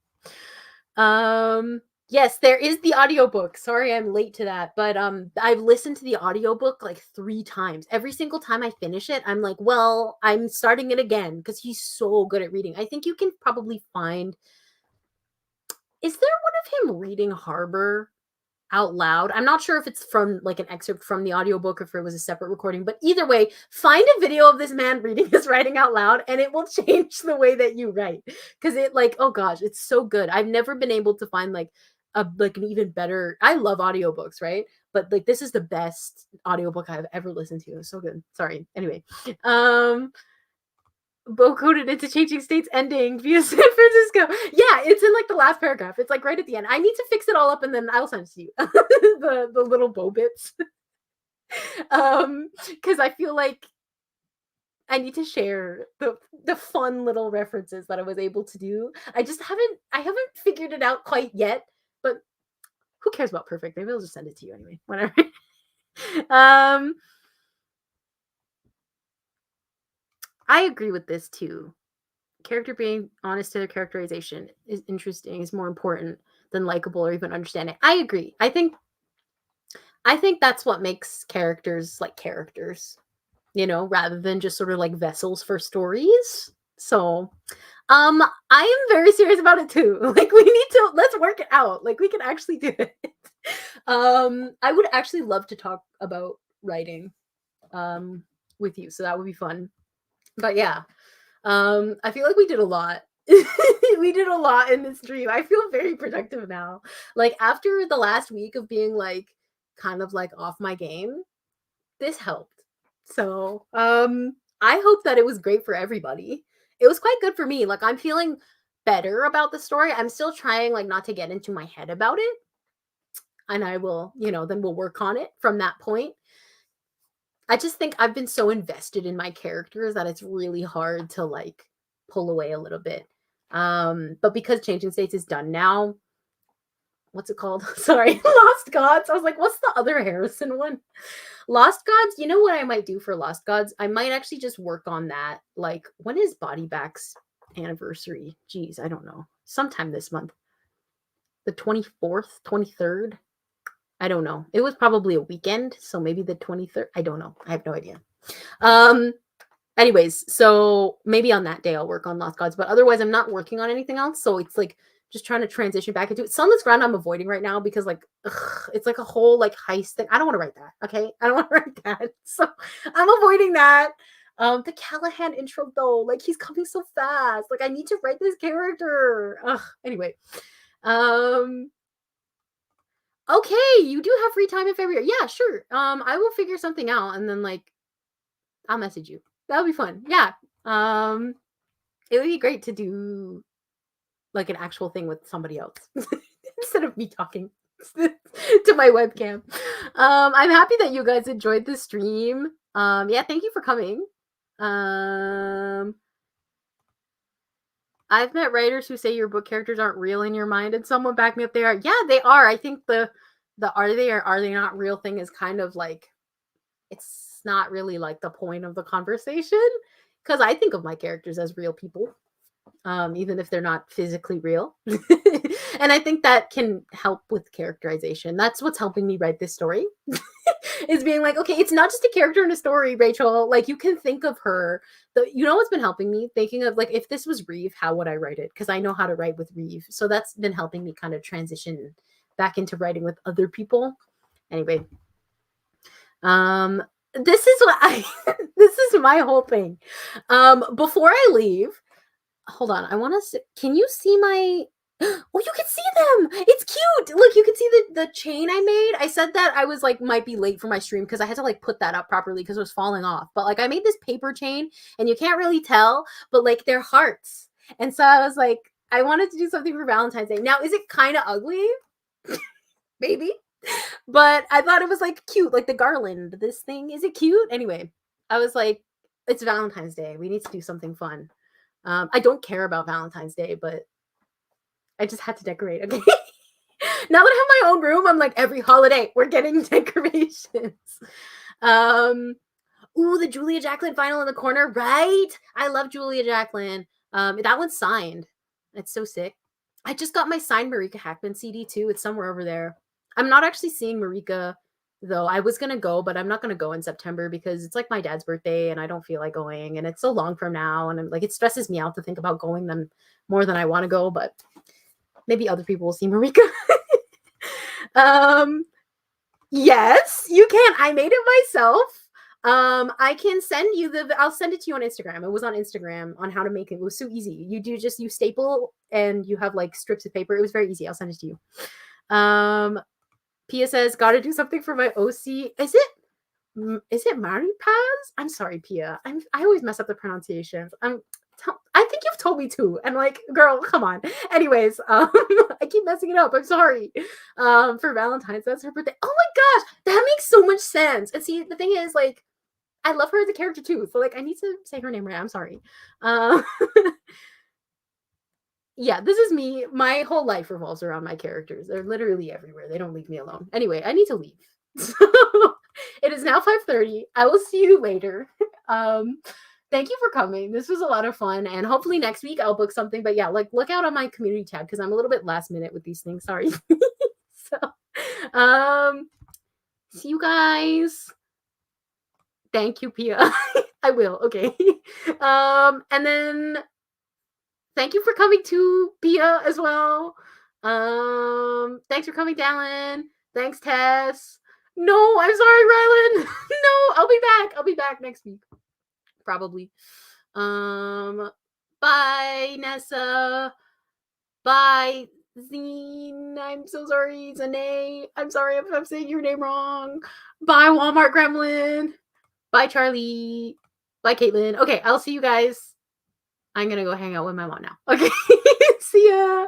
A: Yes, there is the audiobook. Sorry I'm late to that, but I've listened to the audiobook like 3 times. Every single time I finish it, I'm like, well, I'm starting it again because he's so good at reading. I think you can probably find. Is there one of him reading Harbor out loud? I'm not sure if it's from like an excerpt from the audiobook or if it was a separate recording, but either way, find a video of this man reading his writing out loud and it will change the way that you write. Because it like, oh gosh, it's so good. I've never been able to find like an even better. I love audiobooks, right? But like this is the best audiobook I've ever listened to. It's so good. Sorry. Anyway. Bo coded into Changing States ending via San Francisco. Yeah, it's in like the last paragraph. It's like right at the end. I need to fix it all up and then I'll send it to you. the little Bo bits. Because I feel like I need to share the fun little references that I was able to do. I haven't figured it out quite yet, but who cares about perfect? Maybe I'll just send it to you anyway. Whatever. I agree with this too. Character being honest to their characterization is interesting, is more important than likable or even understanding. I agree. I think that's what makes characters like characters, rather than just sort of like vessels for stories. So I am very serious about it too. Like let's work it out. Like we can actually do it. I would actually love to talk about writing with you. So that would be fun. But yeah, I feel like we did a lot. We did a lot in this stream. I feel very productive now. Like after the last week of being like kind of like off my game, this helped. So, I hope that it was great for everybody. It was quite good for me. Like I'm feeling better about the story. I'm still trying like not to get into my head about it. And I will, then we'll work on it from that point. I just think I've been so invested in my characters that it's really hard to like pull away a little bit. But because Changing States is done now, what's it called? Sorry, Lost Gods. I was like, what's the other Harrison one? Lost Gods. You know what I might do for Lost Gods? I might actually just work on that. Like, when is Body Back's anniversary? Geez, I don't know. Sometime this month. The 24th, 23rd. I don't know. It was probably a weekend, so maybe the 23rd. I don't know. I have no idea. Anyways, so maybe on that day I'll work on Lost Gods, but otherwise I'm not working on anything else. So it's like just trying to transition back into it. Sunless Ground I'm avoiding right now because like it's like a whole like heist thing. I don't want to write that. Okay, I don't want to write that. So I'm avoiding that. The Callahan intro though, like he's coming so fast. Like I need to write this character. Anyway. Okay, you do have free time in February. Yeah, sure. I will figure something out and then like I'll message you. That'll be fun. Yeah. It would be great to do like an actual thing with somebody else instead of me talking to my webcam. I'm happy that you guys enjoyed the stream. Yeah, thank you for coming. I've met writers who say your book characters aren't real in your mind, and someone back me up. They are. Yeah, they are. I think the are they or are they not real thing is kind of like it's not really like the point of the conversation because I think of my characters as real people, even if they're not physically real. And I think that can help with characterization. That's what's helping me write this story. Is being like, okay, it's not just a character in a story, Rachel. Like you can think of her. What's been helping me? Thinking of like if this was Reeve, how would I write it? Because I know how to write with Reeve. So that's been helping me kind of transition back into writing with other people. Anyway. This is what this is my whole thing. Before I leave, hold on. I want to can you see my oh, you can see them. It's cute. Look, you can see the chain I made, I said that I was like might be late for my stream because I had to like put that up properly because it was falling off. But like I made this paper chain and you can't really tell, but like they're hearts. And so I was like, I wanted to do something for Valentine's Day. Now, is it kind of ugly? Maybe. But I thought it was like cute, like the garland. This thing, is it cute? Anyway, I was like, it's Valentine's Day. We need to do something fun. I don't care about Valentine's Day, but I just had to decorate. Okay. Now that I have my own room, I'm like, every holiday we're getting decorations. Ooh, the Julia Jacqueline final in the corner, right? I love Julia Jacqueline. That one's signed. It's so sick. I just got my signed Marika Hackman CD too. It's somewhere over there. I'm not actually seeing Marika though. I was gonna go, but I'm not gonna go in September because it's like my dad's birthday and I don't feel like going, and it's so long from now, and I'm like, it stresses me out to think about going them more than I want to go, but maybe other people will see Marika. Yes, you can. I made it myself. I can send you I'll send it to you on Instagram. It was on Instagram on how to make it. It was so easy. You staple and you have like strips of paper. It was very easy. I'll send it to you. Pia says, gotta do something for my OC. Is it Maripaz? I'm sorry, Pia. I always mess up the pronunciations. I think you've told me too. And like, girl, come on. Anyways, I keep messing it up. I'm sorry. For Valentine's, that's her birthday. Oh my gosh, that makes so much sense. And see, the thing is, like, I love her as a character too. So like, I need to say her name right. I'm sorry. Yeah, this is me. My whole life revolves around my characters. They're literally everywhere. They don't leave me alone. Anyway, I need to leave. So it is now 5:30. I will see you later. Thank you for coming. This was a lot of fun. And hopefully next week I'll book something. But yeah, like look out on my community tab because I'm a little bit last minute with these things. Sorry. So see you guys. Thank you, Pia. I will. Okay. And then thank you for coming to Pia as well. Thanks for coming, Dallin. Thanks, Tess. No, I'm sorry, Rylan. No, I'll be back. I'll be back next week. Probably. Bye, Nessa. Bye, Zine. I'm so sorry, Zane. I'm sorry if I'm saying your name wrong. Bye, Walmart Gremlin. Bye, Charlie. Bye, Caitlin. Okay, I'll see you guys. I'm gonna go hang out with my mom now. Okay. See ya.